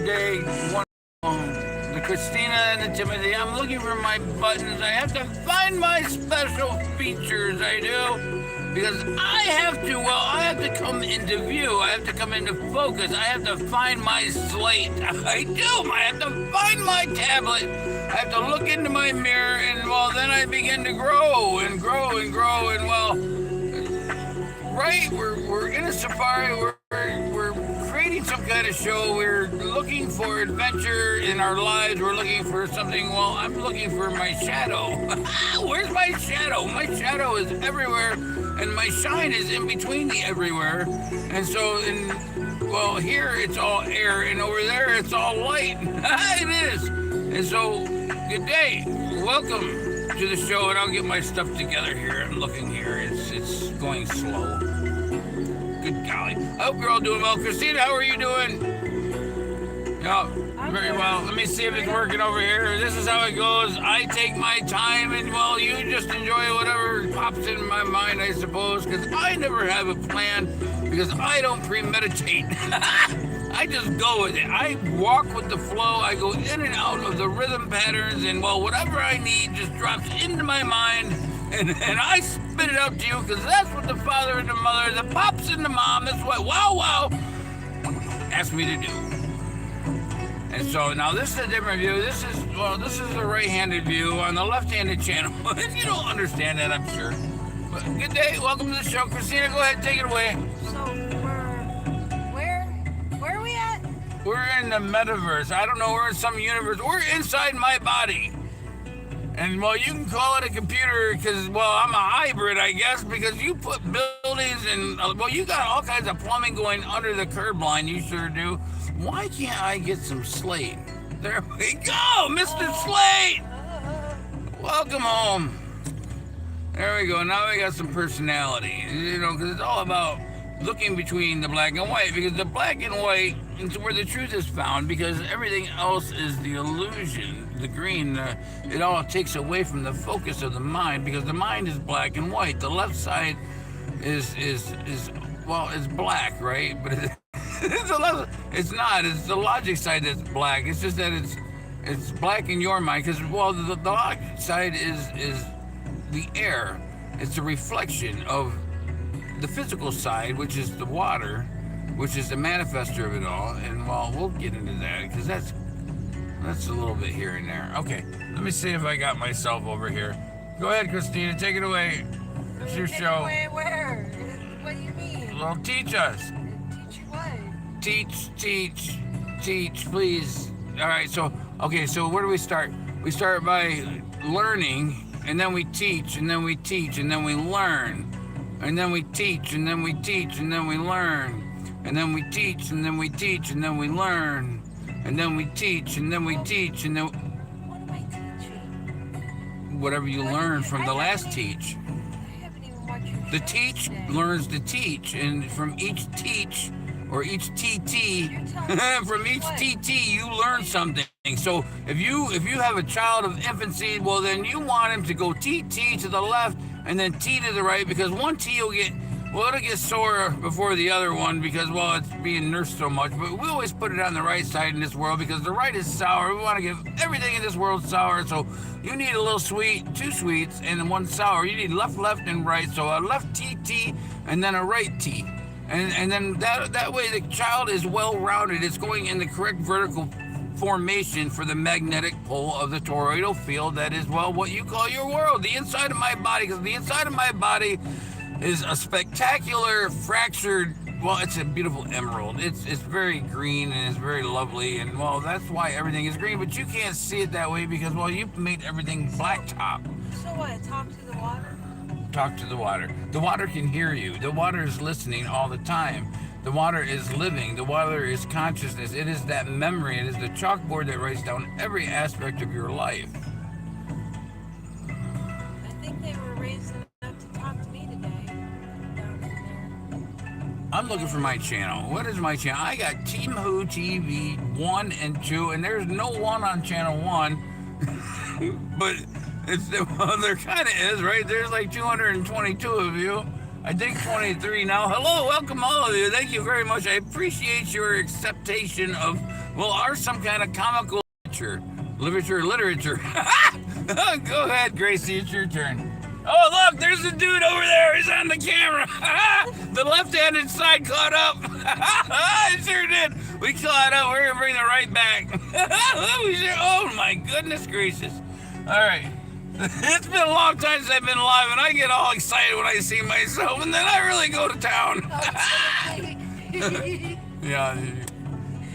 Good day, one, the Christina and the Timothy. I'm looking for my buttons. I have to find my special features. I do. Because I have to come into view. I have to come into focus. I have to find my slate. I do. I have to find my tablet. I have to look into my mirror, and well, then I begin to grow and grow and grow. And well, right, we're in a safari. We're creating some kind of show. We're looking for adventure in our lives. We're looking for something. Well, I'm looking for my shadow. Where's my shadow? My shadow is everywhere, and my shine is in between the everywhere. And so, well, here it's all air, and over there it's all light. It is. And so, good day. Welcome to the show, and I'll get my stuff together here. I'm looking here. It's going slow. Good golly. I hope you're all doing well. Christina, how are you doing? Yeah, very well. Let me see if it's working over here. This is how it goes. I take my time, and well, you just enjoy whatever pops in my mind, I suppose, because I never have a plan, because I don't premeditate. I just go with it. I walk with the flow. I go in and out of the rhythm patterns, and well, whatever I need just drops into my mind, and I spit it out to you, because that's what the father and the mother, the pops and the mom, that's what wow asked me to do. And so now this is a different view. This is the right-handed view on the left-handed channel. And you don't understand that, I'm sure. But good day. Welcome to the show. Christina, go ahead, take it away. So where are we at? We're in the metaverse. I don't know, we're in some universe. We're inside my body. And well, you can call it a computer because, well, I'm a hybrid, I guess, because you put buildings and, well, you got all kinds of plumbing going under the curb line. You sure do. Why can't I get some slate? There we go, Mr. Slate. Welcome home. There we go. Now we got some personality, you know, because it's all about looking between the black and white, because the black and white is where the truth is found, because everything else is the illusion. The green, it all takes away from the focus of the mind, because the mind is black and white. The left side is well, it's black, right? But it's not. It's the logic side that's black. It's just that it's black in your mind, because well, the logic side is the air. It's a reflection of the physical side, which is the water, which is the manifester of it all. And well, we'll get into that, because that's a little bit here and there. Okay, let me see if I got myself over here. Go ahead, Christina, take it away. It's your show. Away where? What do you mean? Well, teach us. Teach you what? Teach, please. All right, so where do we start? We start by learning, and then we teach, and then we teach, and then we learn. And then we teach, and then we teach, and then we learn. And then we teach, and then we teach, and then we learn. And then we teach, and then we teach, and then... What am I teaching? Whatever you learn from the last teach. I haven't even watched your The show teach today. learns to teach, and from each teach, or each TT, from each TT, you learn something. So if you have a child of infancy, well, then you want him to go TT to the left, and then T to the right, because one T will it'll get sore before the other one, because, well, it's being nursed so much. But we always put it on the right side in this world, because the right is sour. We want to give everything in this world sour. So you need a little sweet, two sweets, and one sour. You need left, and right. So a left TT, and then a right T. And then that way the child is well-rounded. It's going in the correct vertical formation for the magnetic pole of the toroidal field that is, well, what you call your world, the inside of my body, because the inside of my body is a spectacular fractured, well, it's a beautiful emerald. It's very green, and it's very lovely, and well, that's why everything is green, but you can't see it that way, because, well, you've made everything blacktop. So what? Talk to the water? Talk to the water. The water can hear you. The water is listening all the time. The water is living. The water is consciousness. It is that memory. It is the chalkboard that writes down every aspect of your life. I think they were raised enough to talk to me today. Down in there. I'm looking for my channel. What is my channel? I got TimWhoTV 1 and 2, and there's no 1 on channel 1. But well, there kind of is, right? There's like 222 of you. I think 23 now. Hello, welcome all of you. Thank you very much. I appreciate your acceptation of well, or some kind of comical literature. Go ahead, Gracie, it's your turn. Oh, look, there's a dude over there. He's on the camera. The left-handed side caught up. It sure did. We caught up. We're going to bring the right back. Oh, my goodness gracious. All right. It's been a long time since I've been live, and I get all excited when I see myself, and then I really go to town. Yeah.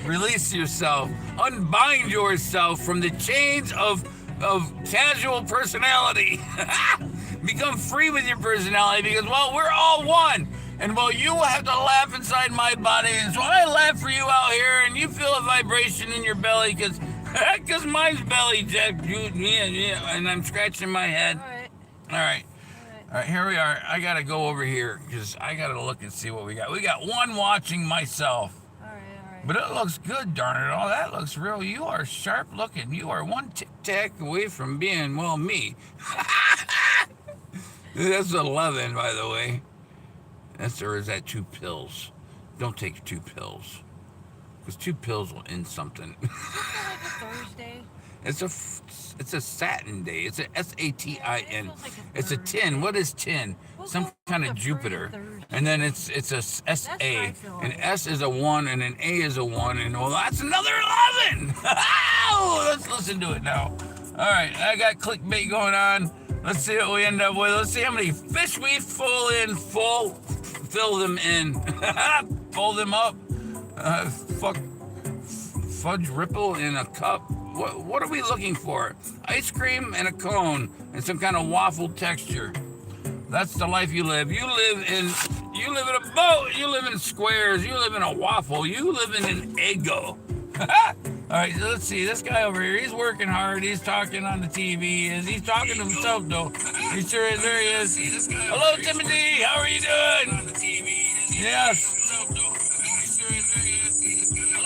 Release yourself. Unbind yourself from the chains of casual personality. Become free with your personality because, well, we're all one. And, well, you have to laugh inside my body. And so I laugh for you out here, and you feel a vibration in your belly because mine's belly jacked. Yeah, and I'm scratching my head. All right, here we are. I got to go over here because I got to look and see what we got. We got one watching myself. But it looks good, darn it all. That looks real. You are sharp looking. You are one tic-tac away from being, well, me. That's 11, by the way. Or is that 2 pills? Don't take 2 pills. Because 2 pills will end something. Is it like a Thursday? It's a satin day. It's a S-A-T-I-N. It's a 10. What is 10? Some kind of Jupiter. And then it's a S-A. An S is a 1 and an A is a 1. And well, that's another 11. Let's listen to it now. All right, I got clickbait going on. Let's see what we end up with. Let's see how many fish we fill them in. Pull them up. Fudge ripple in a cup. What are we looking for? Ice cream and a cone and some kind of waffle texture. That's the life you live. You live in a boat. You live in squares. You live in a waffle. You live in an Eggo. All right, so let's see. This guy over here, he's working hard. He's talking on the TV. He's talking to himself, though. He sure is. There he is. Hello, Timothy. How are you doing? Yes.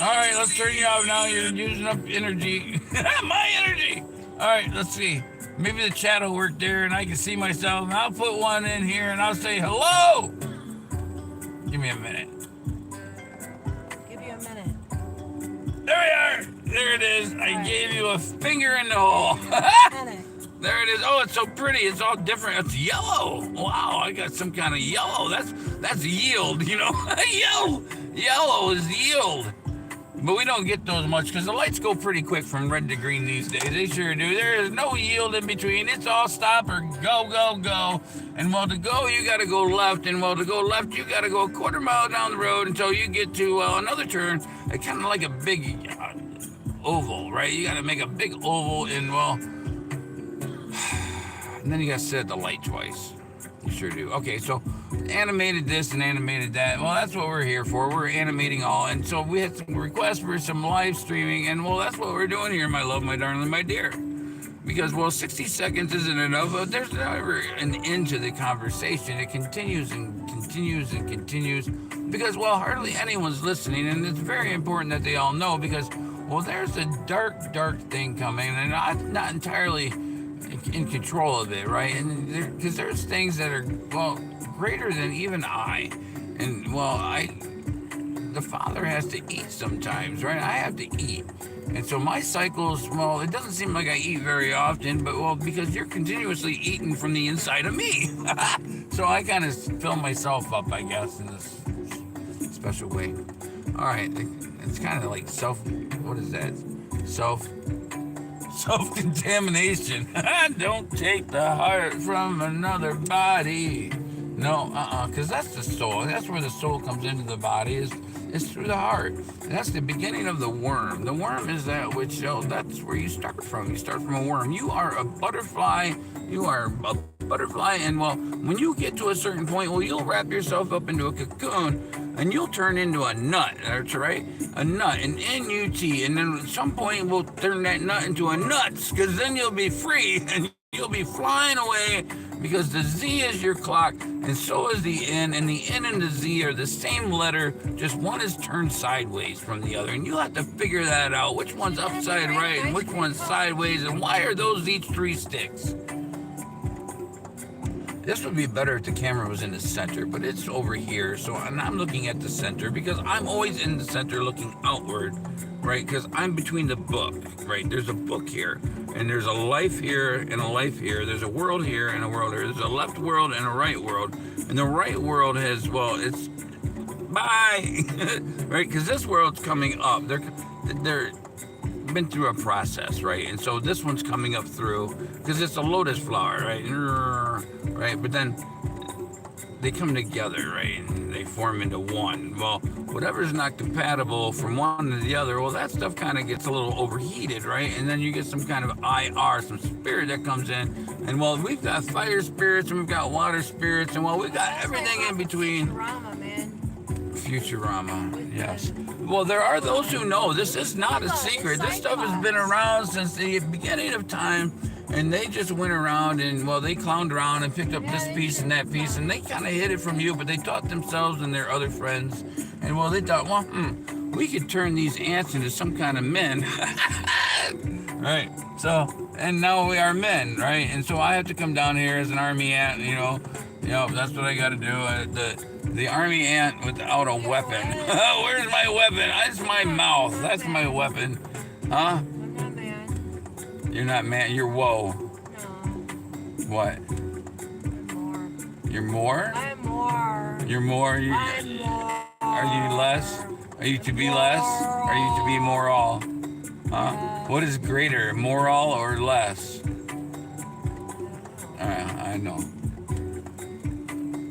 All right, let's turn you off now. You're using up energy. My energy. All right, let's see. Maybe the chat will work there and I can see myself. And I'll put one in here and I'll say hello. Give me a minute. Give you a minute. There we are. There it is. I gave you a finger in the hole. There it is. Oh, it's so pretty. It's all different. It's yellow. Wow, I got some kind of yellow. That's yield, you know. Yellow is yield. But we don't get those much because the lights go pretty quick from red to green these days. They sure do. There is no yield in between. It's all stop or go, go, go. And well, to go, you got to go left. And well, to go left, you got to go a quarter mile down the road until you get to another turn. It's kind of like a big oval, right? You got to make a big oval and, well, and then you got to sit at the light twice. You sure do. Okay, so animated this and animated that. Well, that's what we're here for. We're animating all. And so we had some requests for some live streaming. And, well, that's what we're doing here, my love, my darling, my dear. Because, well, 60 seconds isn't enough. But there's never an end to the conversation. It continues and continues and continues. Because, well, hardly anyone's listening. And it's very important that they all know because, well, there's a dark, dark thing coming. And I'm not entirely in control of it, right? And because there's things that are, well, greater than even I. And, well, the father has to eat sometimes, right? I have to eat. And so my cycles, well, it doesn't seem like I eat very often, but, well, because you're continuously eating from the inside of me. So I kind of fill myself up, I guess, in this special way. All right. It's kind of like what is that? Self-contamination. Don't take the heart from another body. No, because that's the soul. That's where the soul comes into the body, is through the heart. And that's the beginning of the worm. The worm is that which, that's where you start from. You start from a worm. You are a butterfly. You are a butterfly, and, well, when you get to a certain point, well, you'll wrap yourself up into a cocoon, and you'll turn into a nut. That's right, a nut, an N-U-T, and then at some point, we'll turn that nut into a nuts, because then you'll be free, and you'll be flying away, because the Z is your clock, and so is the N, and the N and the Z are the same letter, just one is turned sideways from the other, and you'll have to figure that out, which one's upside right, and which one's sideways, and why are those each 3 sticks? This would be better if the camera was in the center, but it's over here, so I'm looking at the center because I'm always in the center looking outward. right? Because I'm between the book, right? There's a book here, and there's a life here and a life here. There's a world here and a world here. There's a left world and a right world. And the right world has, well, it's bye, right? Because this world's coming up. They're been through a process, right? And so this one's coming up through because it's a lotus flower, right? Right, but then they come together, right? And they form into one. Well, whatever's not compatible from one to the other, well, that stuff kind of gets a little overheated, right? And then you get some kind of IR, some spirit that comes in. And well, we've got fire spirits and we've got water spirits, and well, we've got everything in between. Futurama, man. Futurama, yes. Well, there are those who know. This is not a secret. This stuff has been around since the beginning of time, and they just went around and, well, they clowned around and picked up this piece and that piece, and they kind of hid it from you, but they taught themselves and their other friends, and, well, they thought, well, we could turn these ants into some kind of men. Right, so, and now we are men, right? And so I have to come down here as an army ant, you know, that's what I got to do. The army ant without a weapon. Where's my weapon? That's my mouth. That's my weapon. Huh? I'm not man. You're not man. You're whoa. No. What? I'm more. You're more? I'm more. You're more? I'm more. Are you less? Are you to be less? Are you to be moral? Huh? What is greater, moral or less? I know.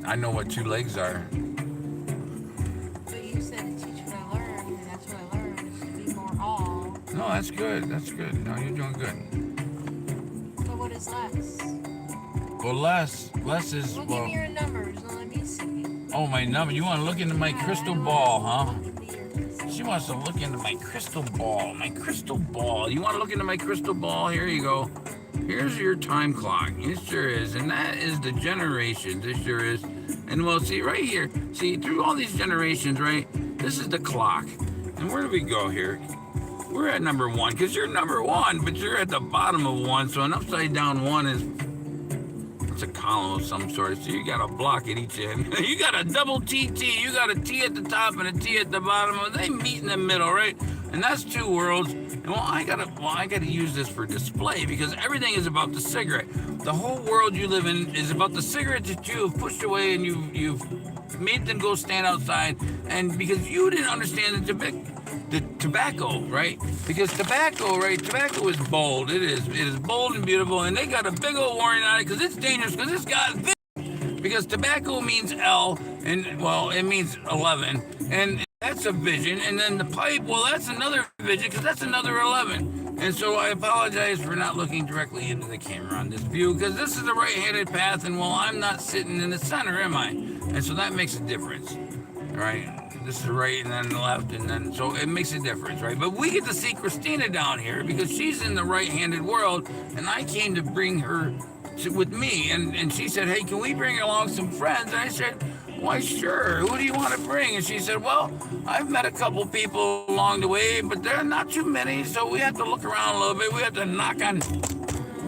I know what two legs are. But you said to teach what I learned, and that's what I learned, is to be more all. No, that's good. That's good. No, you're doing good. But what is less? Well, less is, Well, well... give me your numbers, and let me see. Oh, my number. You want to look into my crystal ball, huh? Give me your- She wants to look into my crystal ball. My crystal ball. You want to look into my crystal ball? Here you go. Here's your time clock. It sure is. And that is the generations. It sure is. And well, see right here. See, through all these generations, right? This is the clock. And where do we go here? We're at number 1, because you're number 1, but you're at the bottom of 1. So an upside down 1 is, it's a column of some sort. So you got a block at each end. You got a double TT. You got a T at the top and a T at the bottom. They meet in the middle, right? And that's 2 worlds. And well, I gotta use this for display, because everything is about the cigarette. The whole world you live in is about the cigarette that you have pushed away, and you've made them go stand outside. And because you didn't understand the tobacco, right? Because tobacco, right? Tobacco is bold. It is bold and beautiful, and they got a big old warning on it because it's dangerous, because it's got because tobacco means L, and well, it means 11, and that's a vision. And then the pipe, well, that's another vision, because that's another 11. And so I apologize for not looking directly into the camera on this view, because this is the right-handed path, and well, I'm not sitting in the center, am I? And so that makes a difference, right? This is right, and then the left, and then, so it makes a difference, right? But we get to see Christina down here, because she's in the right-handed world, and I came to bring her with me, and she said, hey, can we bring along some friends? And I said, why, sure. Who do you want to bring? And she said, well, I've met a couple people along the way, but there are not too many, so we have to look around a little bit. We have to knock on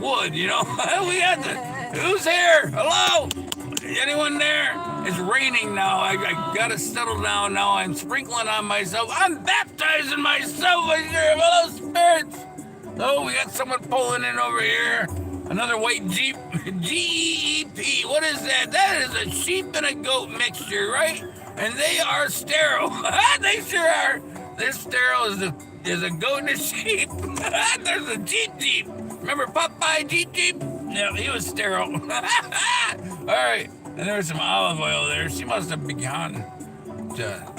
wood, you know? We have to, who's here? Hello? Anyone there? It's raining now. I got to settle down now. I'm sprinkling on myself. I'm baptizing myself. I hear, hello, spirits. Oh, we got someone pulling in over here. Another white Jeep. GEEP. What is that? That is a sheep and a goat mixture, right? And they are sterile. They sure are. They're sterile as a goat and a sheep. There's a Jeep. Remember Popeye Jeep? Yeah, he was sterile. All right. And there was some olive oil there. She must have begun to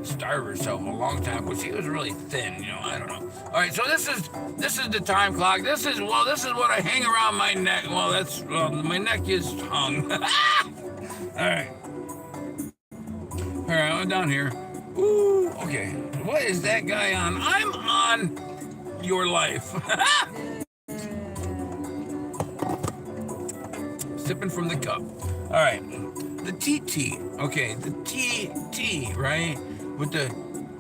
starve herself a long time, but she was really thin, you know, I don't know. All right, so this is the time clock. This is what I hang around my neck. Well, my neck is hung. All right, I'm down here. Ooh, okay. What is that guy on? I'm on your life. Sipping from the cup. All right, the TT. Okay, the TT, right? With the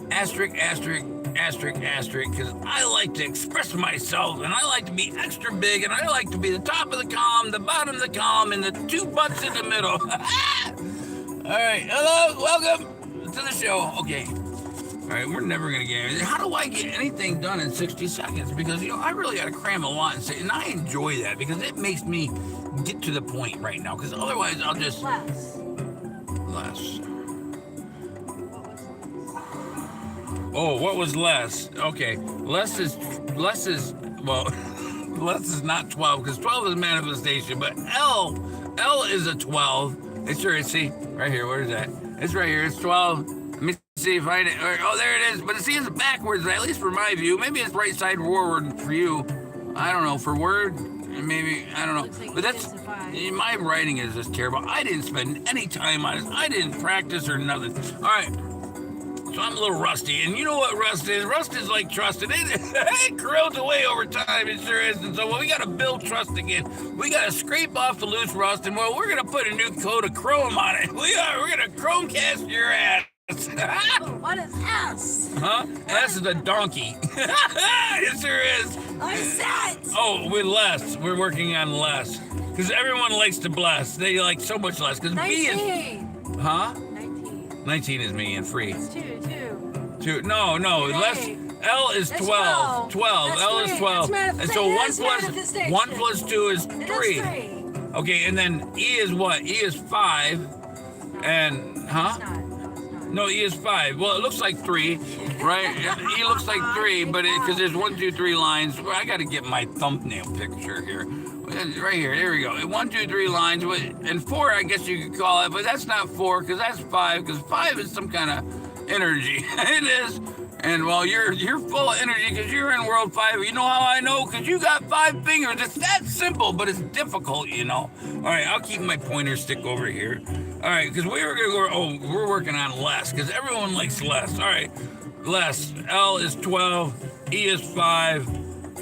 asterisk, because I like to express myself, and I like to be extra big, and I like to be the top of the column, the bottom of the column, and the 2 butts in the middle. All right, hello, welcome to the show. Okay, all All right, we're never gonna get anything. How do I get anything done in 60 seconds? Because I really gotta cram a lot and say, and I enjoy that because it makes me get to the point right now. Because otherwise, I'll just Less. Oh, what was less? Okay, less is well, less is not 12 because 12 is manifestation, but L is a 12. It's sure. See right here. Where is that? It's right here. It's 12. Let me see if I. Oh, there it is. But see, it's backwards. At least for my view. Maybe it's right side forward for you. I don't know. For Word, maybe I don't know. Like but that's my writing is just terrible. I didn't spend any time on it. I didn't practice or nothing. All right. So I'm a little rusty, and you know what rust is? Rust is like trust, and it corrodes away over time, it sure is. And so we got to build trust again. We got to scrape off the loose rust, and well, we're going to put a new coat of chrome on it. We're going to chrome cast your ass. Oh, what is S? Huh? S is a donkey. It sure is. What is that? Oh, with less. We're working on less. Because everyone likes to bless. They like so much less. Because B is... 19. Huh? 19. 19 is me and free. It's 2. No, less. L is 12. 12. That's L is 3. 12. That's And so manifestation. 1 plus 2 is It 3. is 3. Okay, and then E is what? E is 5. And, huh? It's not. No, E is 5. Well, it looks like 3, right? E looks like 3, but because there's 1, 2, 3 lines. Well, I got to get my thumbnail picture here. Right here, there we go. 1, 2, 3 lines, and 4, I guess you could call it, but that's not 4, because that's 5, because 5 is some kind of energy. It is. And well, you're full of energy because you're in world 5. You know how I know? Because you got 5 fingers. It's that simple, but it's difficult, you know. All right, I'll keep my pointer stick over here. All right, because we were gonna go. We're working on less because everyone likes less. All right, less. L is 12. E is 5.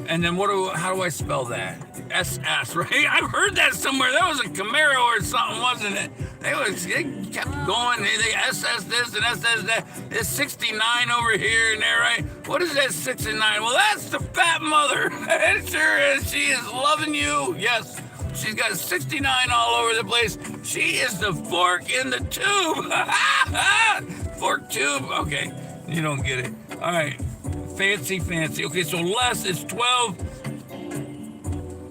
And then how do I spell that? SS, right? I've heard that somewhere. That was a Camaro or something, wasn't it? They kept going. They SS this and SS that. It's 69 over here and there, right? What is that 69? Well, that's the fat mother. It sure is. She is loving you. Yes. She's got 69 all over the place. She is the fork in the tube. Fork tube. Okay. You don't get it. All right. Fancy. Okay, so less is 12.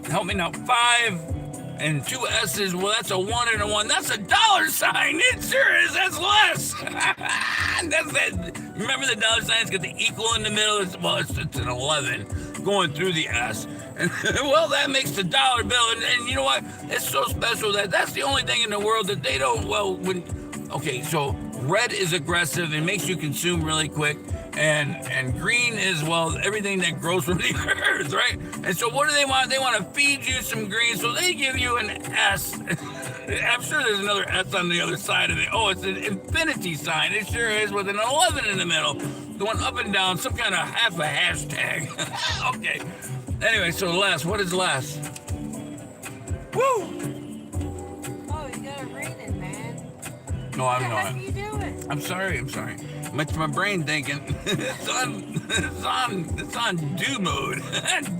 Help me now. 5 and 2 S's. Well, that's a 1 and a 1. That's a dollar sign. It sure is. That's less. That's that. Remember the dollar sign's got the equal in the middle. It's an 11 going through the S. And well, that makes the dollar bill. And you know what? It's so special that's the only thing in the world that they don't. Well, okay, so red is aggressive and makes you consume really quick. And green is, well, everything that grows from the earth, right? And so what do they want? They want to feed you some green, so they give you an S. I'm sure there's another S on the other side of it. Oh, it's an infinity sign. It sure is, with an 11 in the middle, going up and down, some kind of half a hashtag. Okay. Anyway, so less. What is less? Woo! Oh, you gotta read it, man. No, I'm How not. do you do it? I'm sorry. It's my brain thinking. It's on do mode.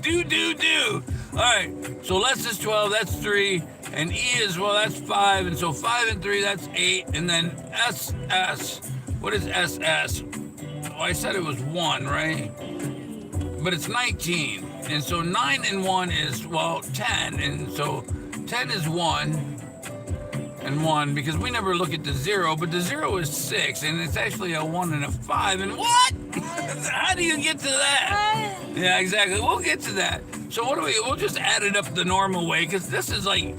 do. All right. So less is 12. That's 3. And E is, well, that's 5. And so 5 and 3, that's 8. And then SS. What is SS? Oh, I said it was 1, right? But it's 19. And so 9 and 1 is, well, 10. And so 10 is 1. And 1, because we never look at the 0, but the 0 is 6, and it's actually a 1 and a 5, and what? How do you get to that? Yeah, exactly. We'll get to that. So we'll just add it up the normal way, because this is like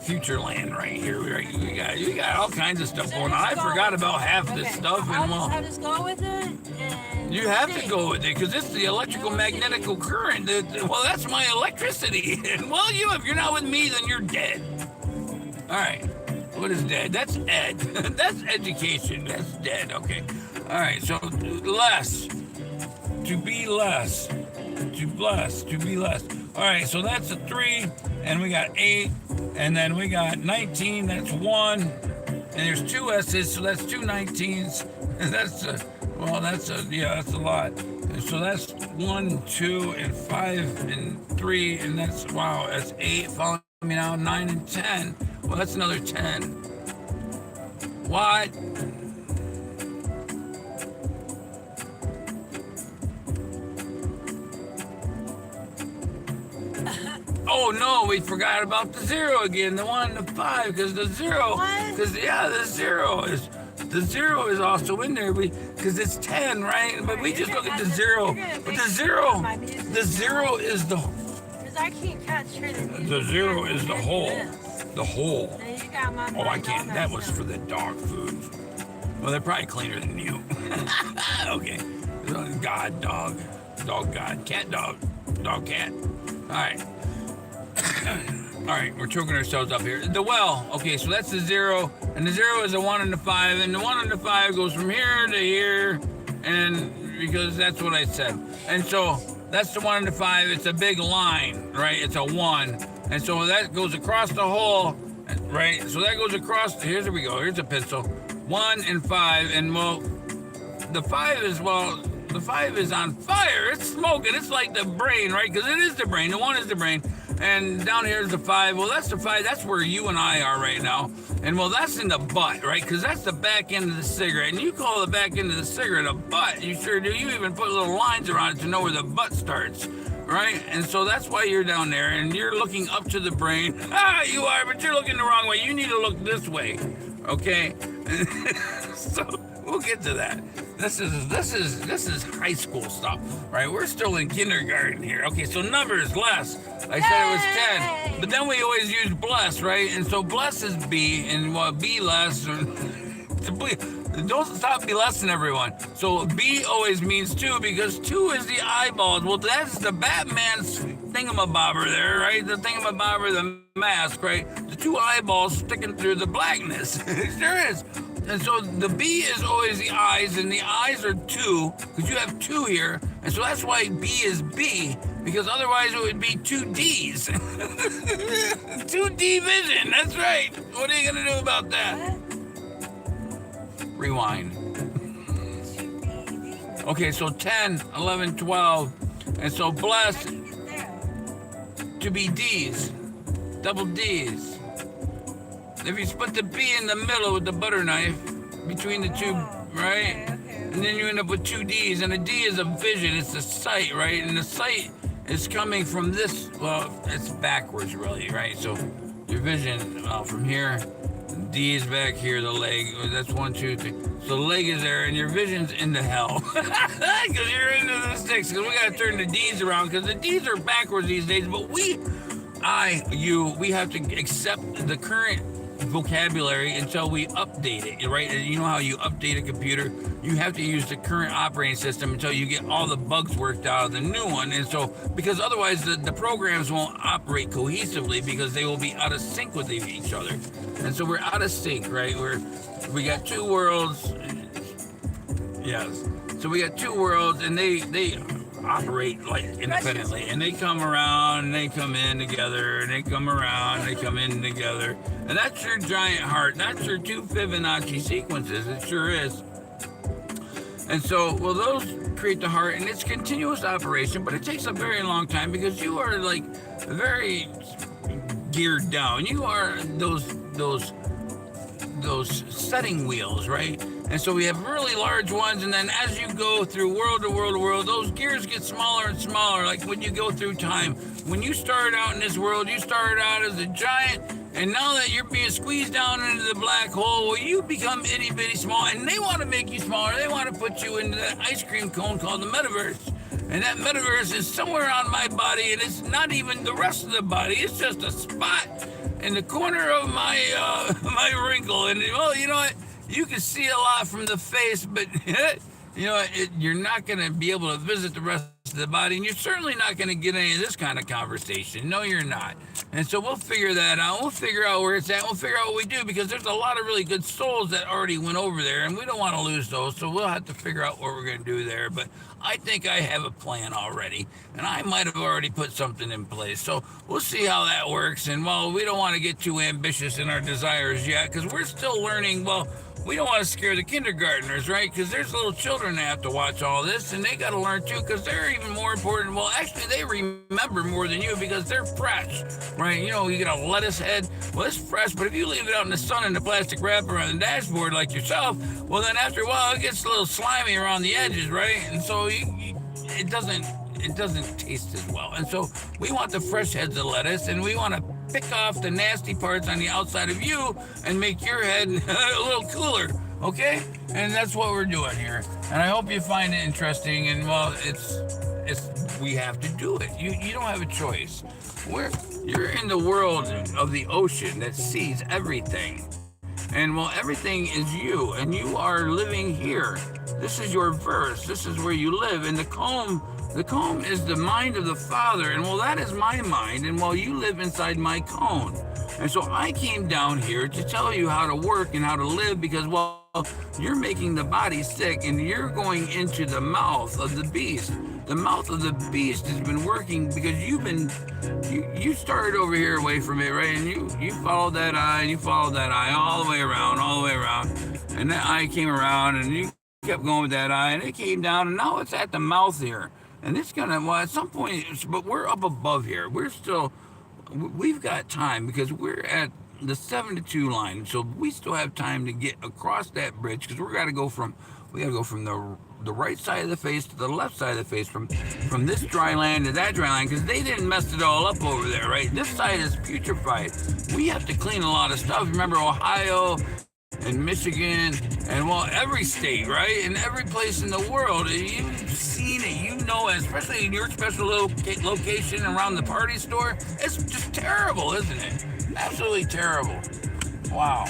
future land right here. We got all kinds of stuff going on. I forgot about half this stuff, and well, I'll just go with it. you have to go with it because it's the electrical magnetical current. Well, that's my electricity. And well, if you're not with me, then you're dead. All right. What is dead? That's ed. That's education. That's dead. Okay. All right. So less. To be less. To bless. To be less. All right. So that's a 3, and we got 8, and then we got 19. That's 1, and there's 2 S's, so that's 2 19s. And that's that's a lot. And so that's 1, 2, and 5, and 3, and that's 8. Follow me now, 9 and 10. Well, that's another 10. What? Oh no, we forgot about the 0 again, the 1 and the 5, because the 0, What? because yeah, the 0 is also in there, because it's 10, right? But we just look at the 0. But the 0 is the Because I can't catch her. The 0 is the whole. The whole. Now you got my Oh, I mind can't. on That was stuff. for the dog food. Well, they're probably cleaner than you. Okay. God, dog. Dog, God. Cat, dog. Dog, cat. All right. All right, we're choking ourselves up here. The well. Okay, so that's the 0. And the 0 is the 1 and the 5. And the 1 and the 5 goes from here to here. And because that's what I said. And so that's the 1 and the 5. It's a big line, right? It's a 1. And so that goes across the hole, right? So that goes across. Here we go. Here's a pencil. 1 and 5. And well, the 5 is, well, the 5 is on fire. It's smoking. It's like the brain, right? Because it is the brain. The 1 is the brain. And down here is the 5. Well, that's the 5. That's where you and I are right now. And well, that's in the butt, right? Because that's the back end of the cigarette. And you call the back end of the cigarette a butt. You sure do. You even put little lines around it to know where the butt starts. Right? And so that's why you're down there and you're looking up to the brain. Ah, you are, but you're looking the wrong way. You need to look this way. Okay? So we'll get to that. This is high school stuff, right? We're still in kindergarten here. Okay, so numbers, less. I said it was 10. But then we always use bless, right? And so bless is B, and well, be less. Don't stop blessing everyone. So B always means 2 because 2 is the eyeballs. Well, that's the Batman's thingamabobber there, right? The thingamabobber, the mask, right? The 2 eyeballs sticking through the blackness. It sure is. And so the B is always the eyes, and the eyes are 2 because you have 2 here. And so that's why B is B, because otherwise it would be 2 Ds. 2D vision, that's right. What are you going to do about that? Rewind. Okay, so 10, 11, 12. And so blessed to be D's. Double D's. If you split the B in the middle with the butter knife between the 2, right? And then you end up with 2 D's. And a D is a vision. It's the sight, right? And the sight is coming from this. Well, it's backwards, really, right? So your vision from here. D is back here, the leg. That's 1, 2, 3. So the leg is there, and your vision's into hell. Because you're into the sticks. Because we got to turn the D's around. Because the D's are backwards these days. But we have to accept the current vocabulary until we update it, right? And you know how you update a computer? You have to use the current operating system until you get all the bugs worked out of the new one. And so, because otherwise the programs won't operate cohesively because they will be out of sync with each other. And so we're out of sync, right? We got 2 worlds. Yes. So we got 2 worlds, and they operate like independently, and they come around and they come in together, and they come around and they come in together. And that's your giant heart. That's your 2 Fibonacci sequences. It sure is. And so, well, those create the heart, and it's continuous operation, but it takes a very long time because you are like very geared down. You are those setting wheels, right? And so we have really large ones, and then as you go through world to world to world, those gears get smaller and smaller, like when you go through time. When you started out in this world, you started out as a giant, and now that you're being squeezed down into the black hole, well, you become itty bitty small, and they want to make you smaller. They want to put you into that ice cream cone called the metaverse. And that metaverse is somewhere on my body, and it's not even the rest of the body. It's just a spot in the corner of my my wrinkle. And well, you know what? You can see a lot from the face, but you know, you're not going to be able to visit the rest of the body, and you're certainly not going to get any of this kind of conversation. No, you're not. And so we'll figure that out. We'll figure out where it's at. We'll figure out what we do, because there's a lot of really good souls that already went over there, and we don't want to lose those. So we'll have to figure out what we're going to do there. But I think I have a plan already, and I might have already put something in place. So we'll see how that works. And while we don't want to get too ambitious in our desires yet, because we're still learning, well, we don't want to scare the kindergartners, right? Because there's little children that have to watch all this, and they got to learn too, because they're even more important. Well, actually, they remember more than you because they're fresh, right? You know, you get a lettuce head. Well, it's fresh, but if you leave it out in the sun in the plastic wrapper on the dashboard like yourself, well, then after a while, it gets a little slimy around the edges, right? And so it it doesn't taste as well. And so we want the fresh heads of lettuce, and we want to pick off the nasty parts on the outside of you and make your head a little cooler, okay? And that's what we're doing here. And I hope you find it interesting. And well, it's we have to do it. You don't have a choice. You're in the world of the ocean that sees everything. And well, everything is you, and you are living here. This is your verse. This is where you live. And the comb is the mind of the Father. And well, that is my mind. And well, you live inside my cone. And so I came down here to tell you how to work and how to live, because well, you're making the body sick, and you're going into the mouth of the beast. The mouth of the beast has been working because you started over here away from it, right? And you followed that eye, and you followed that eye all the way around. And that eye came around, and you kept going with that eye, and it came down, and now it's at the mouth here. And it's gonna, well, at some point, but we're up above here. We've got time because we're at the 7 to 2 line. So we still have time to get across that bridge, because we gotta go from the right side of the face to the left side of the face, from this dry land to that dry land, because they didn't mess it all up over there, right? This side is putrefied. We have to clean a lot of stuff. Remember Ohio and Michigan and well, every state, right? And every place in the world. You've seen it, you know it, especially in your special location around the party store. It's just terrible, isn't it? Absolutely terrible. Wow.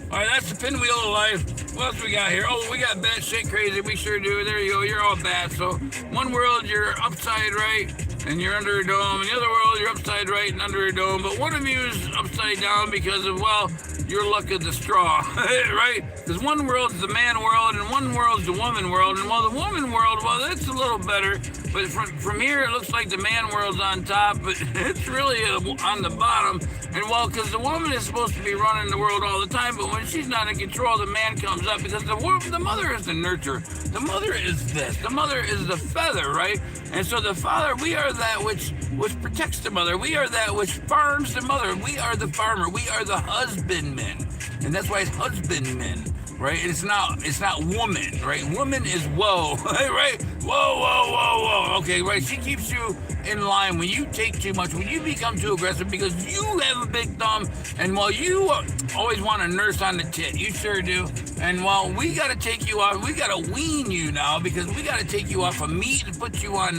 All right, that's the pinwheel of life. What else we got here? Oh, we got bat shit crazy. We sure do. There you go. You're all bad. So one world, you're upside right and you're under a dome. In the other world, you're upside right and under a dome. But one of you is upside down because of, well, your luck of the straw, right? Because one world's the man world and one world's the woman world. And while the woman world, well, that's a little better. But from here, it looks like the man world's on top, but it's really on the bottom. And well, because the woman is supposed to be running the world all the time, but when she's not in control, the man comes up, because the mother is the nurture. The mother is this. The mother is the feather, right? And so the father, we are that which protects the mother. We are that which farms the mother. We are the farmer. We are the husbandmen. And that's why it's husbandmen, right? It's not woman, right? Woman is whoa, right? Whoa. Okay, right? She keeps you in line when you take too much, when you become too aggressive because you have a big thumb, and while you always want to nurse on the tit, you sure do. And while we got to take you off, we got to wean you now, because we got to take you off of meat and put you on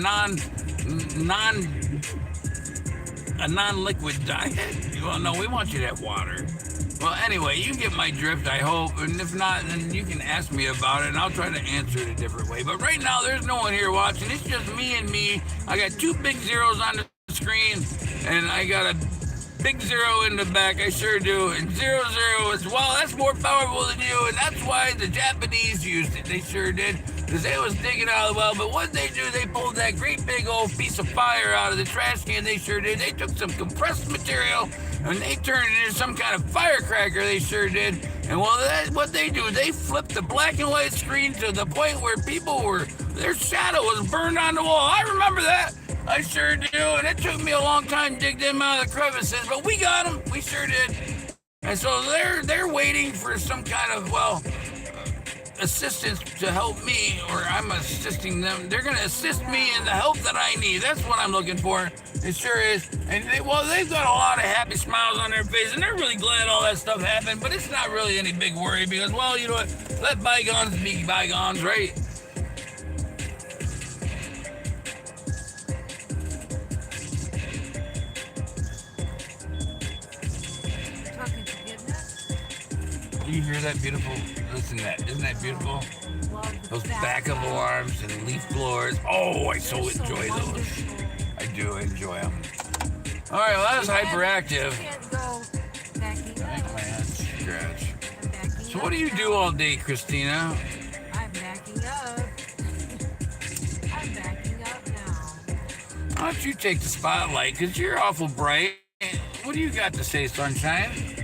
a non-liquid diet. Well, no, we want you to have water. Well, anyway, you get my drift, I hope, and if not, then you can ask me about it, and I'll try to answer it a different way. But right now, there's no one here watching. It's just me and me. I got 2 big zeros on the screen, and I got a big 0 in the back. I sure do. And 00 is, well, that's more powerful than you, and that's why the Japanese used it. They sure did, because they was digging out of the well. But what they do, they pulled that great big old piece of fire out of the trash can. They sure did. They took some compressed material, and they turned it into some kind of firecracker. They sure did. And well, that's what they do. They flipped the black and white screen to the point where their shadow was burned on the wall. I remember that. I sure do. And it took me a long time to dig them out of the crevices, but we got them. We sure did. And so they're waiting for some kind of, well, assistance to help me, or I'm assisting them. They're going to assist me in the help that I need. That's what I'm looking for. It sure is. And they've got a lot of happy smiles on their face, and they're really glad all that stuff happened, but it's not really any big worry, because, well, you know what? Let bygones be bygones, right? Talking forgiveness? Do you hear that beautiful? Listen to that. Isn't that beautiful? Those backup alarms and leaf blowers. Oh, I so enjoy those. Wonderful. I do enjoy them. All right, well, that was hyperactive. You can't go backing I up. think my hand's scratch. I'm backing So up what do you now. do all day, Christina? I'm backing up. I'm backing up now. Why don't you take the spotlight, because you're awful bright. What do you got to say, sunshine? What do you mean?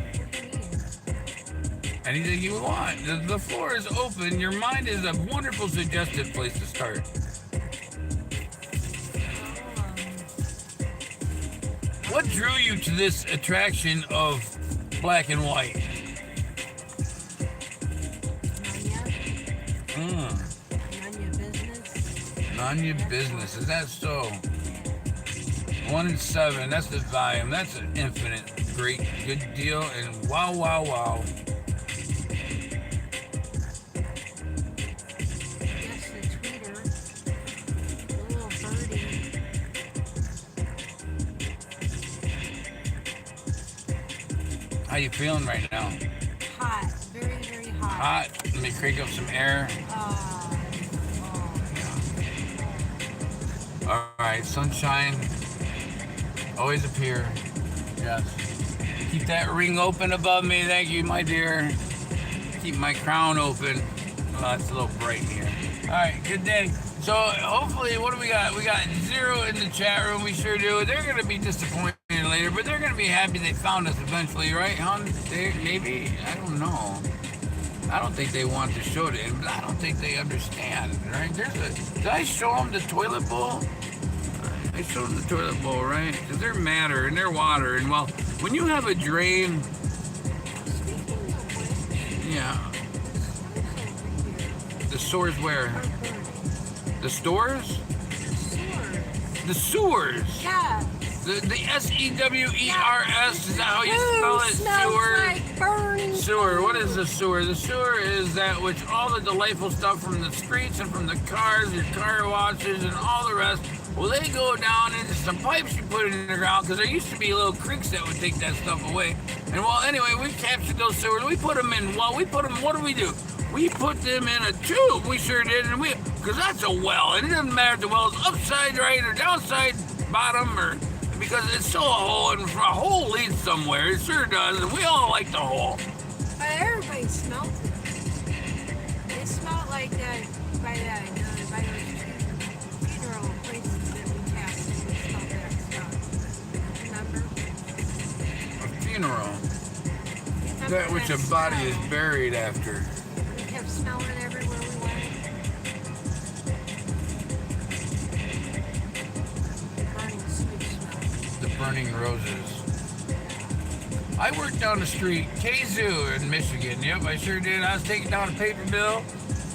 Anything you want. The floor is open. Your mind is a wonderful, suggestive place to start. What drew you to this attraction of black and white? None yet? None your business? None of your business. Is that so? 1 in 7. That's the volume. That's an infinite great good deal. And wow, wow, wow. That's the tweeter. The little birdie. How you feeling right now? Hot. Very, very hot. Hot. Let me crank up some air. All right, sunshine. Always appear. Yes. Keep that ring open above me. Thank you, my dear. Keep my crown open. Oh, it's a little bright in here. All right, good day. So hopefully, what do we got? We got 0 in the chat room. We sure do. They're going to be disappointed later, but they're going to be happy they found us eventually, right, hon? Maybe? I don't know. I don't think they want to show it, but I don't think they understand, right? Did I show them the toilet bowl? I showed them the toilet bowl, right? Because they're matter and they're water. And well, when you have a drain, yeah. The sewers where? The stores? The sewers. Yeah. The S-E-W-E-R-S, is that how you spell it? Sewer. Like burning sewer. What is the sewer? The sewer is that which all the delightful stuff from the streets and from the cars, your car washes and all the rest, well, they go down into some pipes you put in the ground, because there used to be little creeks that would take that stuff away. And well, anyway, we captured those sewers. We put them in, well, we put them, what do? We put them in a tube. We sure did. And because that's a well. And it doesn't matter if the well is upside right or downside bottom, or because it's still a hole, and a hole leads somewhere. It sure does. And we all like the hole. But everybody smelled it. It smelled like that by those funeral places that we passed. It smelled that stuff. Remember? A funeral. That which a body is buried after. We kept smelling it everywhere we went. Burning sweet smell. The burning roses. I worked down the street, Kazoo in Michigan. Yep, I sure did. I was taking down a paper mill.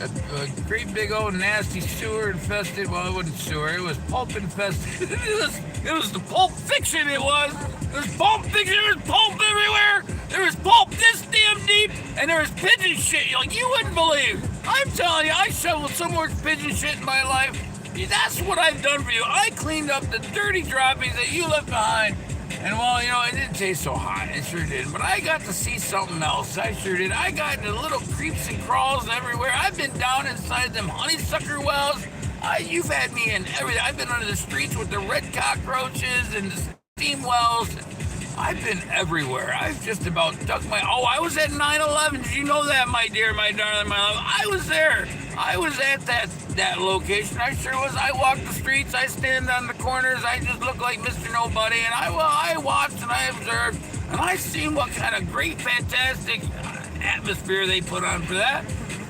A great big old nasty sewer infested. Well, it wasn't sewer. It was pulp infested. It was the Pulp Fiction. It was. There was Pulp Fiction. There was pulp everywhere. There was pulp this damn deep, and there was pigeon shit. You wouldn't believe. I'm telling you, I shoveled so much pigeon shit in my life. That's what I've done for you. I cleaned up the dirty droppings that you left behind. And well, it didn't taste so hot. It sure did. But I got to see something else. I sure did. I got into little creeps and crawls everywhere. I've been down inside them honeysucker wells. You've had me in everything. I've been under the streets with the red cockroaches and the steam wells. I've been everywhere. I've just about dug I was at 9/11. Did you know that, my dear, my darling, my love? I was there. I was at that location. I sure was. I walked the streets. I stand on the corners. I just look like Mr. Nobody. And I watched and I observed. And I seen what kind of great, fantastic atmosphere they put on for that.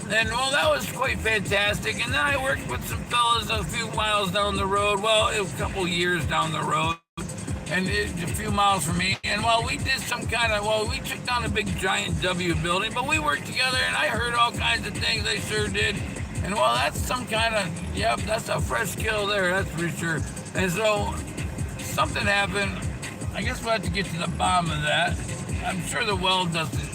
And well, that was quite fantastic. And then I worked with some fellas a few miles down the road. Well, it was a couple years down the road. And it's a few miles from me. And well, we did some kind of, we took down a big giant W building, but we worked together and I heard all kinds of things. I sure did. And well, that's some kind of, that's a fresh kill there, that's for sure. And so something happened. I guess we'll have to get to the bottom of that. I'm sure the well doesn't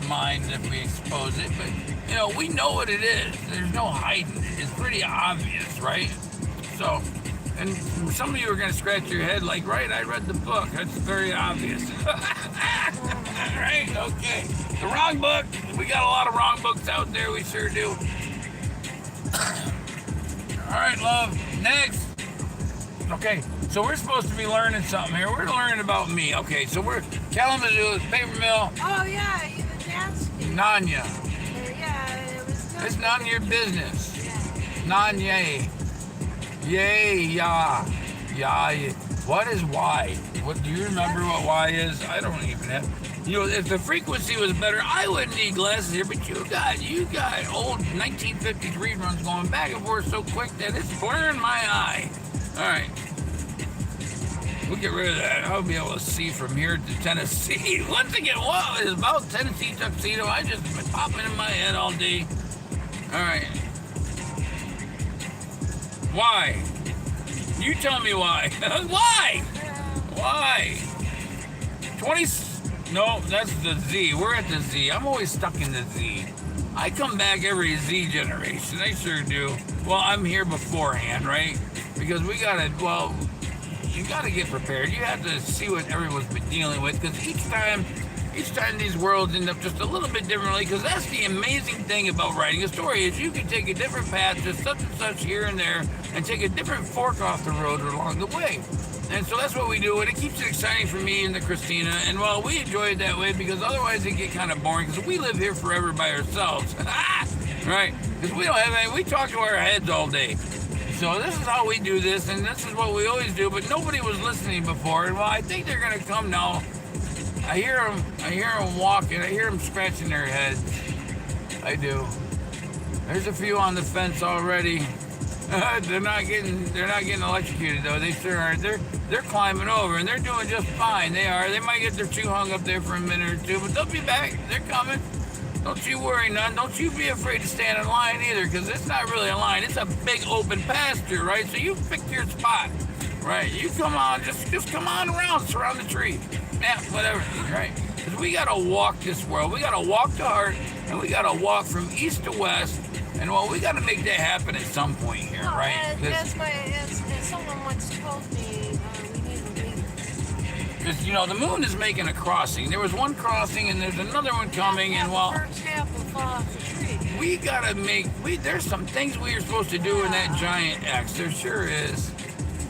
mind if we expose it, but we know what it is. There's no hiding it. It's pretty obvious, right? So, and some of you are going to scratch your head like, right, I read the book. That's very obvious. Right? Okay. The wrong book. We got a lot of wrong books out there. We sure do. All right, love. Next. Okay, so we're supposed to be learning something here. We're learning about me. Okay, so we're Kalamazoo, paper mill. Oh, yeah, you was asking. Nanya. Yeah, it was good. It's none of your business. Yeah. Nanye. Yay, yeah. What is Y? What do you remember what Y is? I don't even have. If the frequency was better, I wouldn't need glasses here. But you got old 1950s reruns going back and forth so quick that it's blurring my eye. All right, we'll get rid of that. I'll be able to see from here to Tennessee. Once again, what is about Tennessee tuxedo? I just been popping in my head all day. All right. Why? You tell me why. Why? Why? 20... No, that's the Z. We're at the Z. I'm always stuck in the Z. I come back every Z generation. I sure do. Well, I'm here beforehand, right? Because we gotta, well, you gotta get prepared. You have to see what everyone's been dealing with, because each time these worlds end up just a little bit differently, because that's the amazing thing about writing a story, is you can take a different path, just such and such here and there, and take a different fork off the road along the way. And so that's what we do, and it keeps it exciting for me and the Christina, and well, we enjoy it that way, because otherwise it get kind of boring, because we live here forever by ourselves. Right? Because we don't have any, we talk to our heads all day. So this is how we do this, and this is what we always do, but nobody was listening before, and well, I think they're going to come now. I hear them walking, I hear them scratching their heads. I do. There's a few on the fence already. They're not getting electrocuted though. They sure are. They're climbing over, and they're doing just fine. They are. They might get their chew hung up there for a minute or two, but they'll be back. They're coming. Don't you worry none. Don't you be afraid to stand in line either, because it's not really a line. It's a big open pasture, right? So you pick your spot, right? You come on, just come on around, surround the tree. Yeah, whatever, right? Because we got to walk this world. We got to walk the heart, and we got to walk from east to west. And well, we got to make that happen at some point here, well, right? As someone once told me, we need a leader. Because, you know, the moon is making a crossing. There was one crossing, and there's another one coming, and well, the first half will fall off the tree. we got to there's some things we are supposed to do in that giant X. There sure is.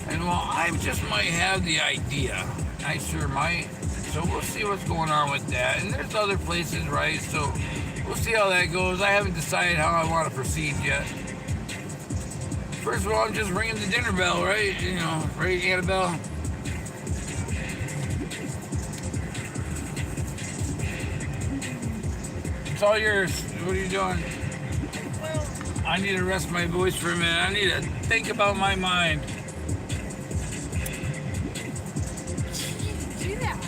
And well, I just might have the idea. I sure might. So we'll see what's going on with that. And there's other places, right? So we'll see how that goes. I haven't decided how I want to proceed yet. First of all, I'm just ringing the dinner bell, right? You know, right, Annabelle? It's all yours. What are you doing? Well, I need to rest my voice for a minute. I need to think about my mind. do that,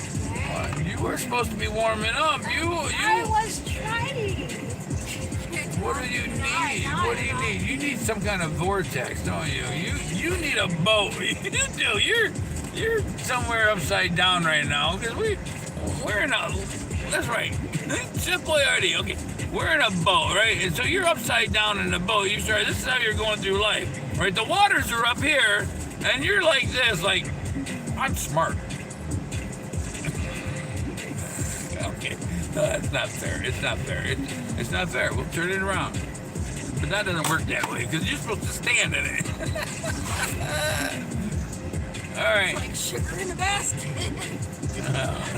okay? You were supposed to be warming up. I was trying. What do you need? What do you need? You need some kind of vortex, don't you? You need a boat. You do. You're somewhere upside down right now, because we're in a. That's right. Simple already. Okay, we're in a boat, right? And so you're upside down in the boat. This is how you're going through life, right? The waters are up here, and you're like this, like I'm smart. Okay. No, that's not fair. It's not fair. It's not fair. We'll turn it around. But that doesn't work that way, because you're supposed to stand in it. All right. Like sugar in a basket.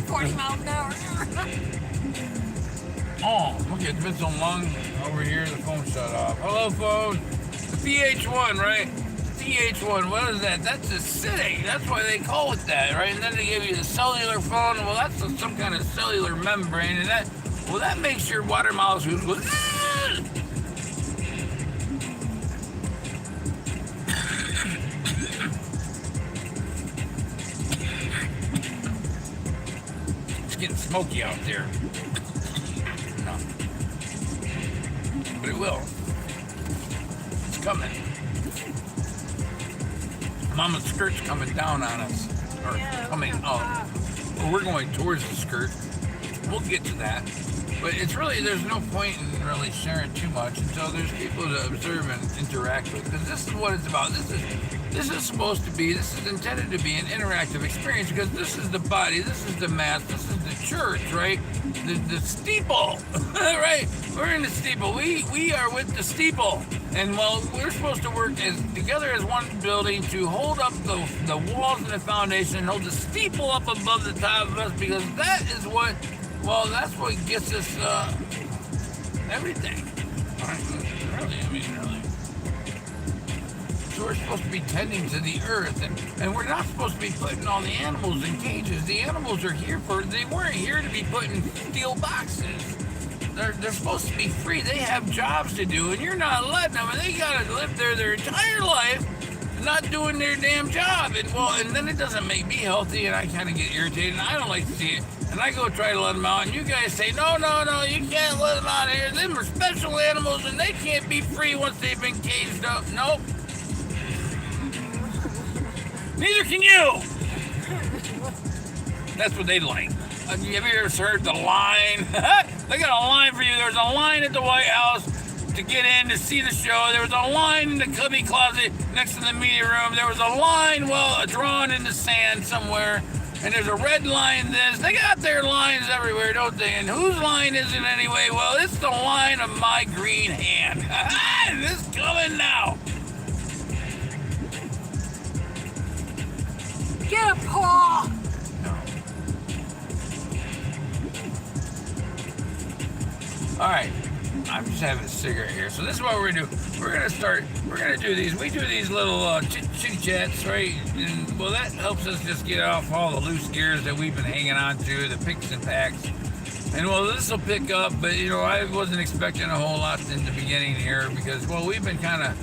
40 miles an hour. Oh, okay. It's been so long over here. The phone shut off. Hello, phone. The PH1, right? PH1. What is that? That's acidic. That's why they call it that, right? And then they give you the cellular phone. Well, that's some kind of cellular membrane, and that makes your water molecules go. It's getting smoky out there. No. But it will. It's coming. Mama's skirt's coming down on us. Or coming up. Well, we're going towards the skirt. We'll get to that. But it's really, there's no point in really sharing too much until there's people to observe and interact with. Because this is what it's about. This is supposed to be, this is intended to be an interactive experience, because this is the body, this is the mass, this is the church, right? The steeple, right? We're in the steeple. We are with the steeple. And well, we're supposed to work together as one building to hold up the walls and the foundation and hold the steeple up above the top of us, because that is what, well, that's what gets us everything. Really, I mean, really. So we're supposed to be tending to the earth, and we're not supposed to be putting all the animals in cages. The animals are here they weren't here to be put in steel boxes. They're supposed to be free. They have jobs to do, and you're not letting them, and they gotta live there their entire life not doing their damn job. And then it doesn't make me healthy, and I kind of get irritated, and I don't like to see it. And I go try to let them out, and you guys say, no, you can't let them out of here. Them are special animals, and they can't be free once they've been caged up. Nope. Neither can you. That's what they like. Have you ever heard the line? They got a line for you. There's a line at the White House to get in to see the show. There was a line in the cubby closet next to the media room. There was a line, well, drawn in the sand somewhere. And there's a red line this. They got their lines everywhere, don't they? And whose line is it anyway? Well, it's the line of my green hand. This coming now. Get a paw! All right, I'm just having a cigarette here. So this is what we're gonna do. We're gonna do these. We do these little chit chats, right? And well, that helps us just get off all the loose gears that we've been hanging on to, the picks and packs. And well, this will pick up, but you know, I wasn't expecting a whole lot in the beginning here because well, we've been kind of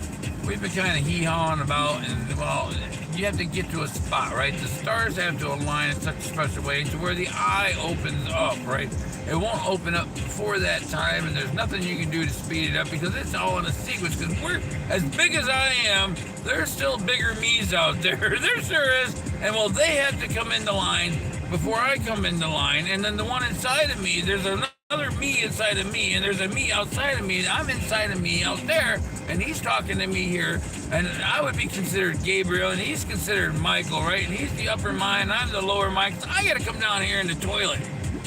hee-hawing about, and well, you have to get to a spot, right? The stars have to align in such a special way to where the eye opens up, right? It won't open up before that time, and there's nothing you can do to speed it up because it's all in a sequence. Because we're as big as I am, there's still bigger me's out there. There sure is. And well, they have to come into line before I come into line, and then the one inside of me, there's another me inside of me, and there's a me outside of me, and I'm inside of me out there, and he's talking to me here, and I would be considered Gabriel, and he's considered Michael, right? And he's the upper mind, I'm the lower mind. I gotta come down here in the toilet.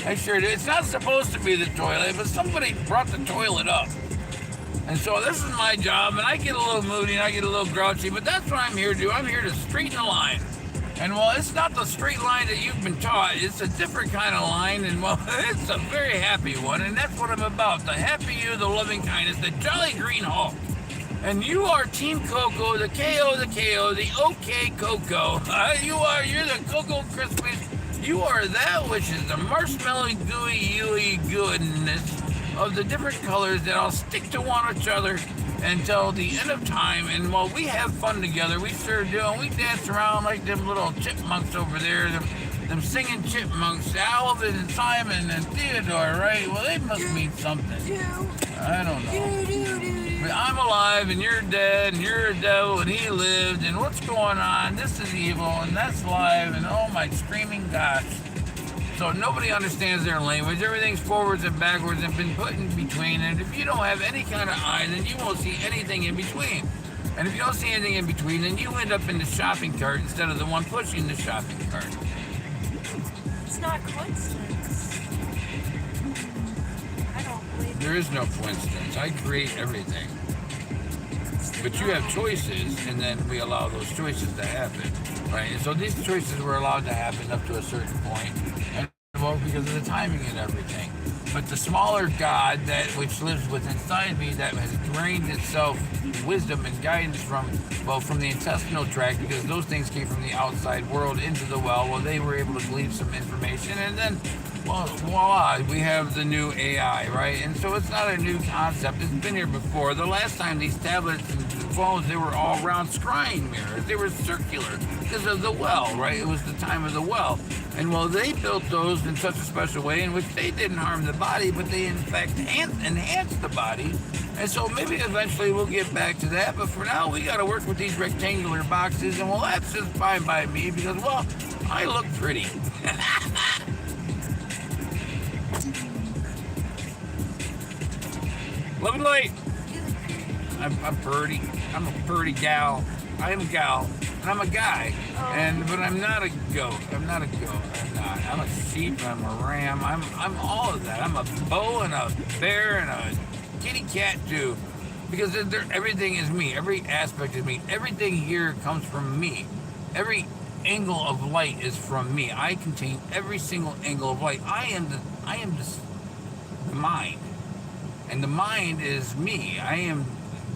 I sure do. It's not supposed to be the toilet, but somebody brought the toilet up. And so this is my job, and I get a little moody, and I get a little grouchy, but that's what I'm here to do. I'm here to straighten the line. And well, it's not the straight line that you've been taught. It's a different kind of line, and well, it's a very happy one, and that's what I'm about. The happy you, the loving kindness, the jolly green Hulk. And you are Team Coco, the KO, the OK Coco. You're the Cocoa Krispies. You are that which is the marshmallow gooey goodness of the different colors that all stick to one each other until the end of time. And while we have fun together, we sure do, and we dance around like them little chipmunks over there, them singing chipmunks, Alvin and Simon and Theodore, right? Well, they must mean something. I don't know. But I'm alive and you're dead and you're a devil and he lived and what's going on? This is evil and that's live and oh my screaming gosh. So nobody understands their language. Everything's forwards and backwards and been put in between. And if you don't have any kind of eye, then you won't see anything in between. And if you don't see anything in between, then you end up in the shopping cart instead of the one pushing the shopping cart. It's not coincidence. I don't believe There is no coincidence. I create everything. But you have choices, and then we allow those choices to happen, right? And so these choices were allowed to happen up to a certain point, and well, because of the timing and everything. But the smaller God, that which lives within inside me, that has drained itself wisdom and guidance from the intestinal tract, because those things came from the outside world into the well. Well, they were able to glean some information, and then, well, voila, we have the new AI, right? And so it's not a new concept. It's been here before. The last time these tablets and phones, they were all round scrying mirrors. They were circular because of the well, right? It was the time of the well. And well, they built those in such a special way in which they didn't harm the body, but they in fact enhanced the body. And so maybe eventually we'll get back to that. But for now, we got to work with these rectangular boxes. And well, that's just fine by me because, well, I look pretty. Love and light. I'm pretty. I'm a pretty gal. I am a gal. And I'm a guy. But I'm not a goat. I'm not. I'm a sheep. I'm a ram. I'm all of that. I'm a bow and a bear and a kitty cat too. Because everything is me. Every aspect is me. Everything here comes from me. Every angle of light is from me. I contain every single angle of light. I am the mind. And the mind is me. I am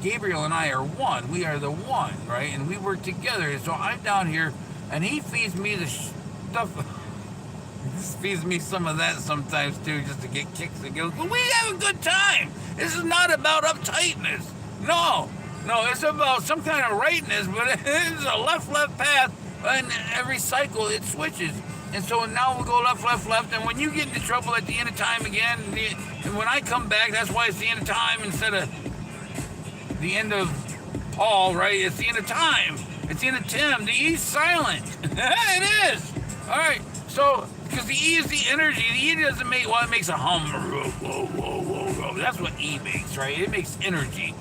Gabriel and I are one. We are the one, right? And we work together. So I'm down here, and he feeds me the stuff. He feeds me some of that sometimes too, just to get kicks and giggles. But we have a good time. This is not about uptightness. No, it's about some kind of rightness. But it's a left path, and every cycle it switches. And so now we'll go left, and when you get into trouble at the end of time again, and when I come back, that's why it's the end of time instead of the end of Paul, right? It's the end of time. It's the end of Tim. The E's silent. It is. All right. So, because the E is the energy. The E doesn't make, well, it makes a hum. Whoa, whoa, whoa, whoa. That's what E makes, right? It makes energy.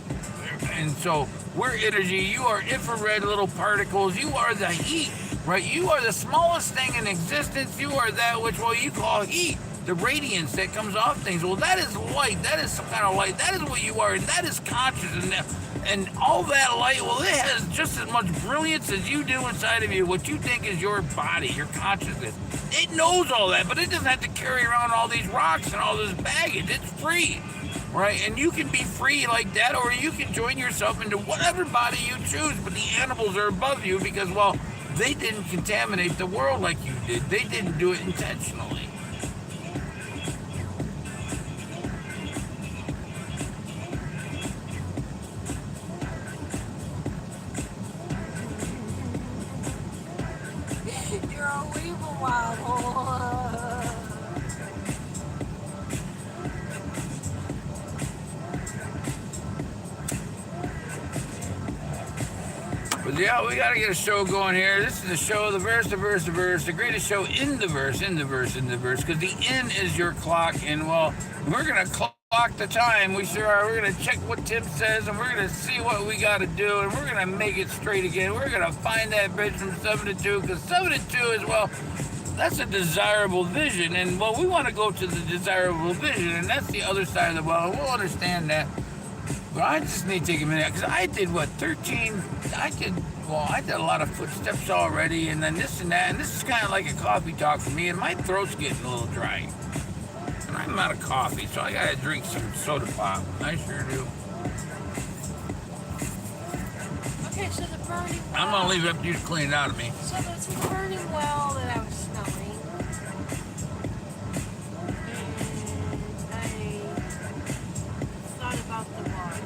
And so, we're energy. You are infrared little particles. You are the heat, right? You are the smallest thing in existence. You are that which, well, you call heat. The radiance that comes off things. Well, that is light. That is some kind of light. That is what you are. And that is consciousness. And all that light, well, it has just as much brilliance as you do inside of you. What you think is your body, your consciousness. It knows all that, but it doesn't have to carry around all these rocks and all this baggage. It's free, right? And you can be free like that, or you can join yourself into whatever body you choose. But the animals are above you because, well, they didn't contaminate the world like you did. They didn't do it intentionally. You're a weeble wobble. But yeah, we gotta get a show going here. This is the show, the verse, the greatest show in the verse, because the N is your clock, and well, we're gonna clock the time. We sure are. We're gonna check what Tim says, and we're gonna see what we gotta do, and we're gonna make it straight again. We're gonna find that bridge from 7 to 2, because 7 to 2 is, well, that's a desirable vision, and well, we want to go to the desirable vision, and that's the other side of the well. We'll understand that. But I just need to take a minute, because I did, what, 13, I did a lot of footsteps already, and then this and that, and this is kind of like a coffee talk for me, and my throat's getting a little dry. And I'm out of coffee, so I gotta drink some soda pop. I sure do. Okay, so the burning well. I'm gonna leave it up to you to clean it out of me. So there's a burning well that I was smelling. And I thought about the water.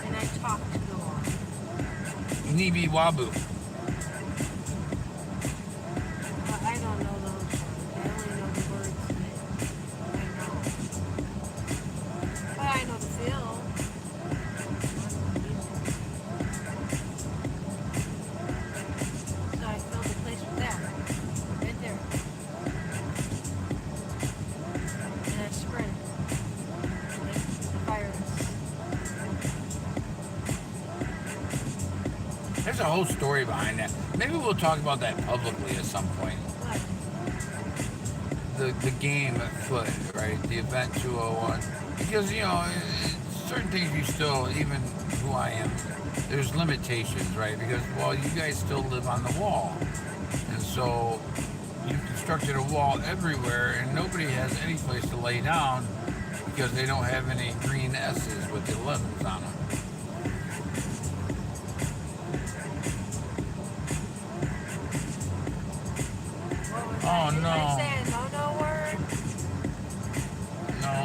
And I talked to the water. Nibi Wabu. I don't know those words. I only know the words that I know. But I know the feel. So I filled the place with that. Right there. And I spread it. Like the virus. There's a whole story behind that. Maybe we'll talk about that publicly at some point. What? The game at foot, right? The event 201. Because, you know, certain things you still, even who I am, there's limitations, right? Because, well, you guys still live on the wall. And so you constructed a wall everywhere, and nobody has any place to lay down because they don't have any green S's with the 11s on them. Oh, Did no. I say a no-no word? No.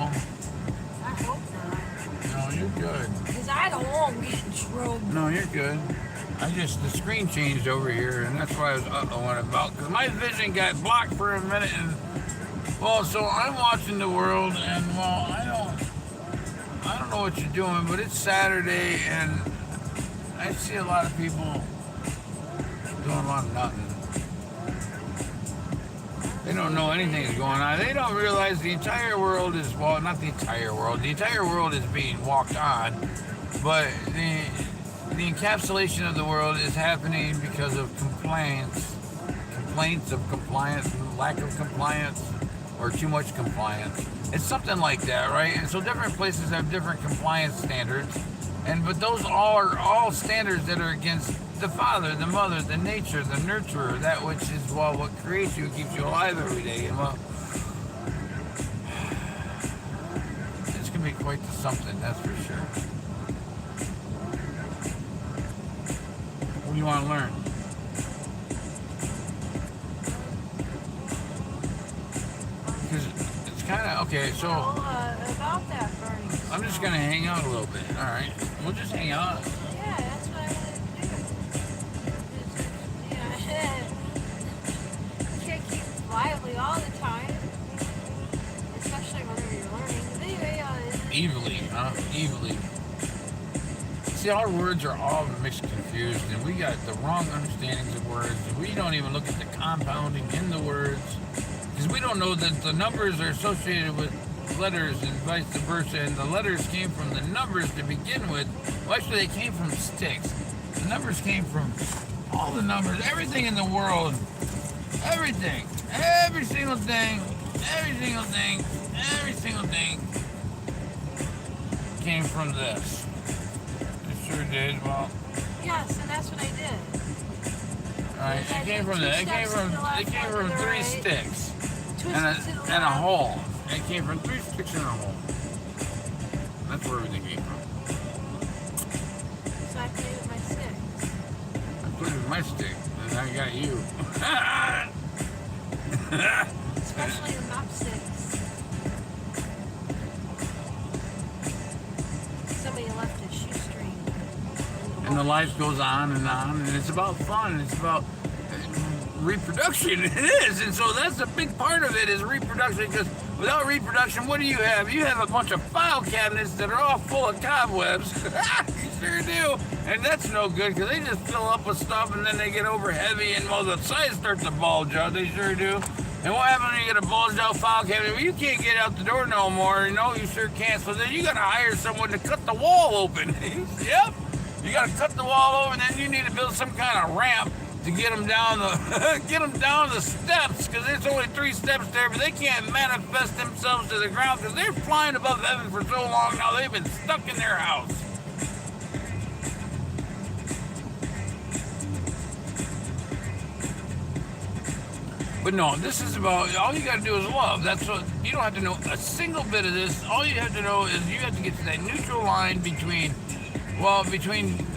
I hope not. No, you're good. Because I don't want to get in trouble. No, you're good. The screen changed over here, and that's why I was uh-ohing about, because my vision got blocked for a minute, and, well, so I'm watching the world, and, well, I don't know what you're doing, but it's Saturday, and I see a lot of people doing a lot of nothing. They don't know anything is going on. They don't realize the entire world is, well, not the entire world. The entire world is being walked on, but the encapsulation of the world is happening because of complaints of compliance, lack of compliance, or too much compliance. It's something like that, right? And so different places have different compliance standards, but those are all standards that are against the father, the mother, the nature, the nurturer, that which is, well, what creates you, keeps you alive every day. And, well, it's going to be quite something, that's for sure. What do you want to learn? Because it's kind of, okay, so Well, about that burning I'm just going to hang out a little bit, all right? We'll just hang out. Yeah, that's what I want to do. Yeah. You can't keep lively all the time. Especially whenever you're learning. But anyway, Evilly, huh? Evilly. see, our words are all mixed confused, and we got the wrong understandings of words. We don't even look at the compounding in the words, because we don't know that the numbers are associated with letters and vice versa, and the letters came from the numbers to begin with. Well, actually, they came from sticks. The numbers came from all the numbers, everything in the world, everything, every single thing, every single thing, every single thing came from this. It sure did. Well, Yes, and that's what I did. alright, it came from that. It came from three sticks Twist and it to the a left. hole. It came from 3 sticks and a hole. That's where everything came from. So I played with my sticks. I put it in my stick, and I got you. Especially the mop sticks. Somebody left a shoestring. And the life goes on, and it's about fun. It's about reproduction. It is, and so that's a big part of it is reproduction. Because without reproduction, what do you have? You have a bunch of file cabinets that are all full of cobwebs. You sure do, and that's no good because they just fill up with stuff, and then they get over heavy, and well, the sides start to bulge out. They sure do. And what happens when you get a bulged out file cabinet? Well, you can't get out the door no more. No, you sure can't. So then you got to hire someone to cut the wall open. Yep. You got to cut the wall open, and then you need to build some kind of ramp to get them down the steps, because there's only 3 steps there, but they can't manifest themselves to the ground because they're flying above heaven for so long now. They've been stuck in their house. But no, this is about, all you got to do is love. That's what, you don't have to know a single bit of this. All you have to know is you have to get to that neutral line between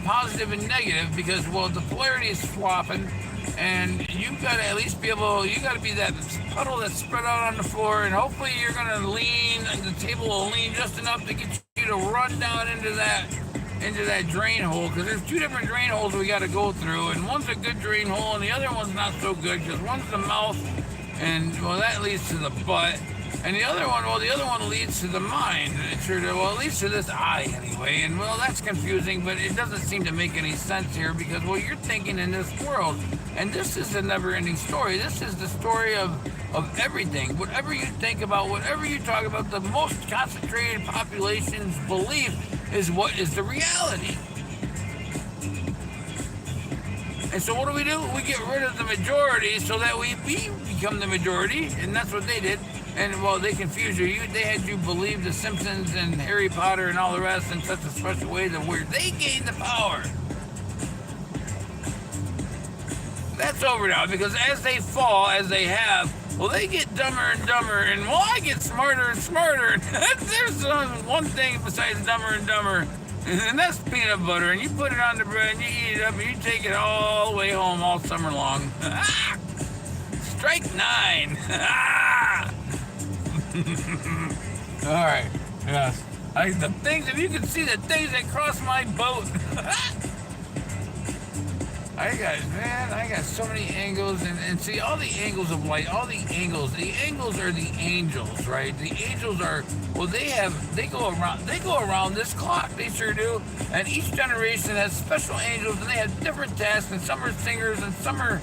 positive and negative, because, well, the polarity is swapping, and you've got to at least be able, you got to be that puddle that's spread out on the floor, and hopefully you're going to lean, and the table will lean just enough to get you to run down into that drain hole, because there's 2 different drain holes we got to go through, and one's a good drain hole, and the other one's not so good, because one's the mouth, and, well, that leads to the butt. And the other one leads to the mind. It sure does. Well, it leads to this eye anyway. And well, that's confusing, but it doesn't seem to make any sense here because, well, you're thinking in this world. And this is a never-ending story. This is the story of everything. Whatever you think about, whatever you talk about, the most concentrated population's belief is what is the reality. And so what do? We get rid of the majority so that we become the majority, and that's what they did. And, well, they confused you. They had you believe the Simpsons and Harry Potter and all the rest in such a special way that where they gained the power. That's over now, because as they fall, as they have, well, they get dumber and dumber, and, well, I get smarter and smarter. There's one thing besides dumber and dumber, and that's peanut butter, and you put it on the bread, and you eat it up, and you take it all the way home all summer long. Strike 9. All right, yes. The things, if you can see the things that cross my boat. I got so many angles, and see, all the angles of light, all the angles are the angels, right? The angels are, well, they go around this clock, they sure do, and each generation has special angels, and they have different tasks, and some are singers, and some are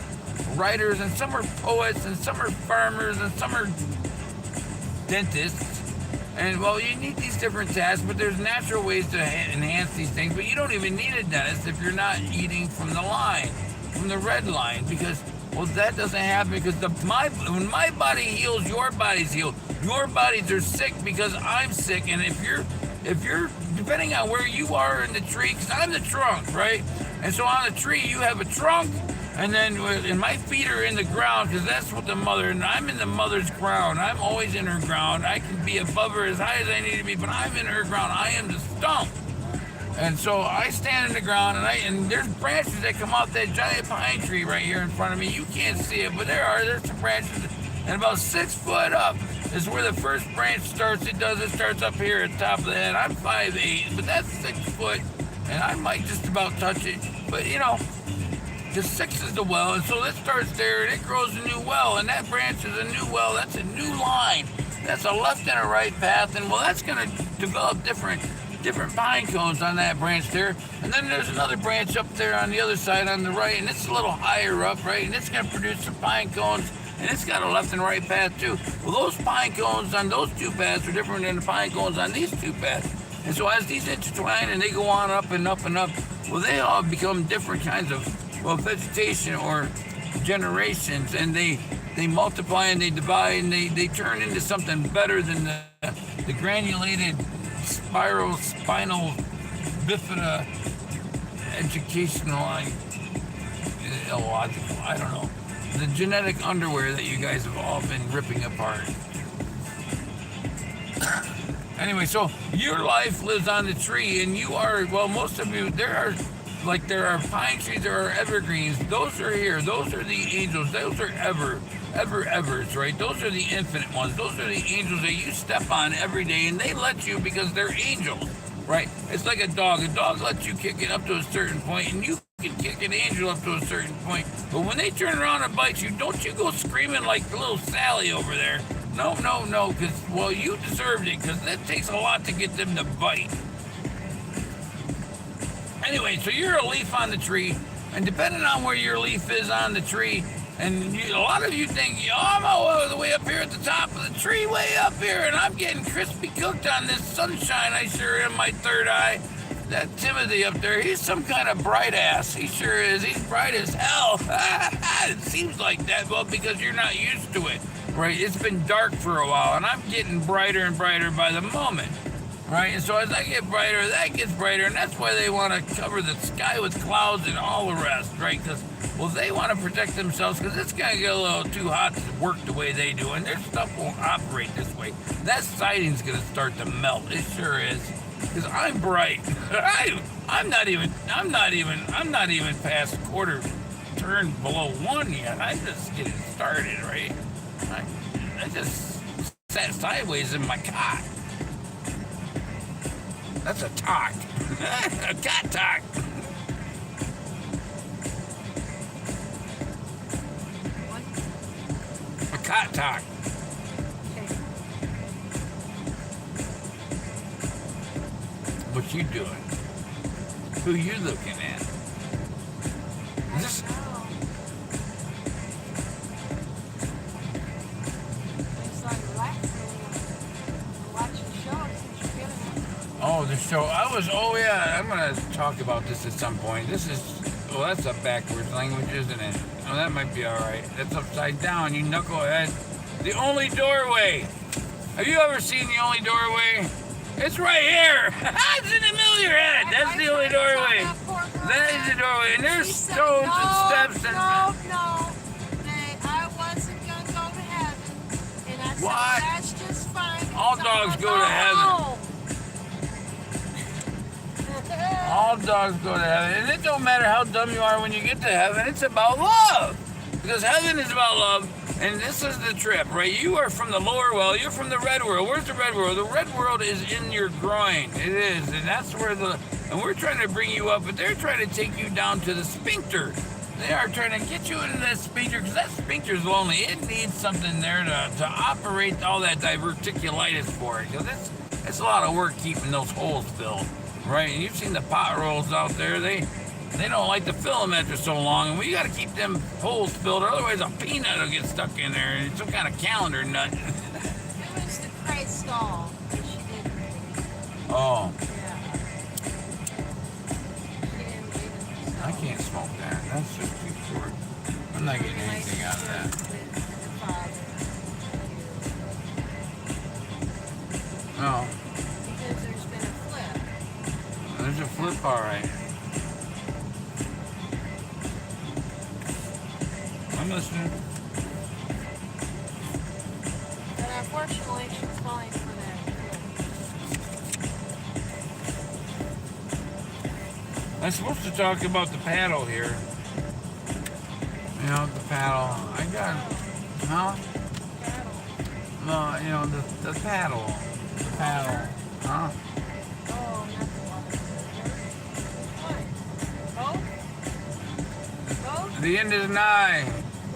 writers, and some are poets, and some are farmers, and some are dentists. And, well, you need these different tasks, but there's natural ways to enhance these things. But you don't even need a dentist if you're not eating from the line, from the red line, because, well, that doesn't happen because when my body heals, your body's healed. Your bodies are sick because I'm sick, and if you're depending on where you are in the tree, because I'm the trunk, right? And so on the tree, you have a trunk, and my feet are in the ground, because that's what the mother, and I'm in the mother's ground. I'm always in her ground. I can be above her as high as I need to be, but I'm in her ground. I am the stump. And so I stand in the ground, and there's branches that come off that giant pine tree right here in front of me. You can't see it, but there's some branches, and about 6 foot up is where the first branch starts. It starts up here at the top of the head. I'm 5'8", but that's 6 foot, and I might just about touch it. But, the 6 is the well, and so it starts there, and it grows a new well, and that branch is a new well. That's a new line. That's a left and a right path, and, well, that's going to develop different different pine cones on that branch there. And then there's another branch up there on the other side on the right, and it's a little higher up, right? And it's gonna produce some pine cones, and it's got a left and right path too. Well, those pine cones on those two paths are different than the pine cones on these two paths. And so as these intertwine and they go on up and up and up, well, they all become different kinds of, well, vegetation or generations, and they multiply and they divide and they turn into something better than the granulated spinal bifida educational, illogical, I don't know. The genetic underwear that you guys have all been ripping apart. Anyway, so your life lives on the tree, and you are, well, most of you, there are pine trees, there are evergreens. Those are here. Those are the angels. Those are evers, right? Those are the infinite ones. Those are the angels that you step on every day, and they let you because they're angels, right? It's like a dog. A dog lets you kick it up to a certain point, and you can kick an angel up to a certain point. But when they turn around and bite you, don't you go screaming like little Sally over there. No, because, well, you deserved it, because it takes a lot to get them to bite. Anyway, so you're a leaf on the tree, and depending on where your leaf is on the tree, and a lot of you think, I'm all the way up here at the top of the tree, way up here, and I'm getting crispy cooked on this sunshine. I sure am, my third eye. That Timothy up there, he's some kind of bright ass. He sure is. He's bright as hell. It seems like that, well, because you're not used to it, right? It's been dark for a while, and I'm getting brighter and brighter by the moment, right? And so as I get brighter, that gets brighter, and that's why they want to cover the sky with clouds and all the rest, right? Because, well, they want to protect themselves, because it's going to get a little too hot to work the way they do, and their stuff won't operate this way. That siding's going to start to melt. It sure is. Because I'm bright. I'm not even past quarter turn below 1 yet. I'm just getting started, right? I just sat sideways in my cot. That's a talk. A cat talk. What? A cot talk. What you doing? Who you looking at? Is this? It's like relaxing and watching the show since you're getting it. Oh, the show. Oh yeah, I'm gonna talk about this at some point. This is, well, that's a backwards language, isn't it? Oh, that might be all right. That's upside down, you knucklehead. The only doorway. Have you ever seen the only doorway? It's right here. It's in the middle of your head. That's the only doorway. That is the doorway. And there's stones and steps and... No. Hey, I wasn't going to go to heaven. And I What? said, that's just fine. All dogs go to heaven. All dogs go to heaven. And it don't matter how dumb you are when you get to heaven. It's about love. Because heaven is about love. And this is the trip, right? You are from the lower world. You're from the red world. Where's the red world? The red world is in your groin. It is. And that's where and we're trying to bring you up, but they're trying to take you down to the sphincter. They are trying to get you into that sphincter, because that sphincter is lonely. It needs something there to operate all that diverticulitis for it. Because it's a lot of work keeping those holes filled, right? And you've seen the pot rolls out there. They don't like to fill them after so long, and we got to keep them holes filled, or otherwise a peanut will get stuck in there, and some kind of calendar nut. It was the Christ doll that she did. Oh. Yeah. She didn't believe in herself. I can't smoke that. That's just too short. I'm not getting anything out of that. With the Father. No. Because there's been a flip. There's a flip, all right. I'm listening. But unfortunately, she's falling for that. I'm supposed to talk about the paddle here. You know, the paddle. I got, huh? Cattle. No, you know, the paddle. The paddle. Huh? Oh, not the water. What? Both? The end is nigh.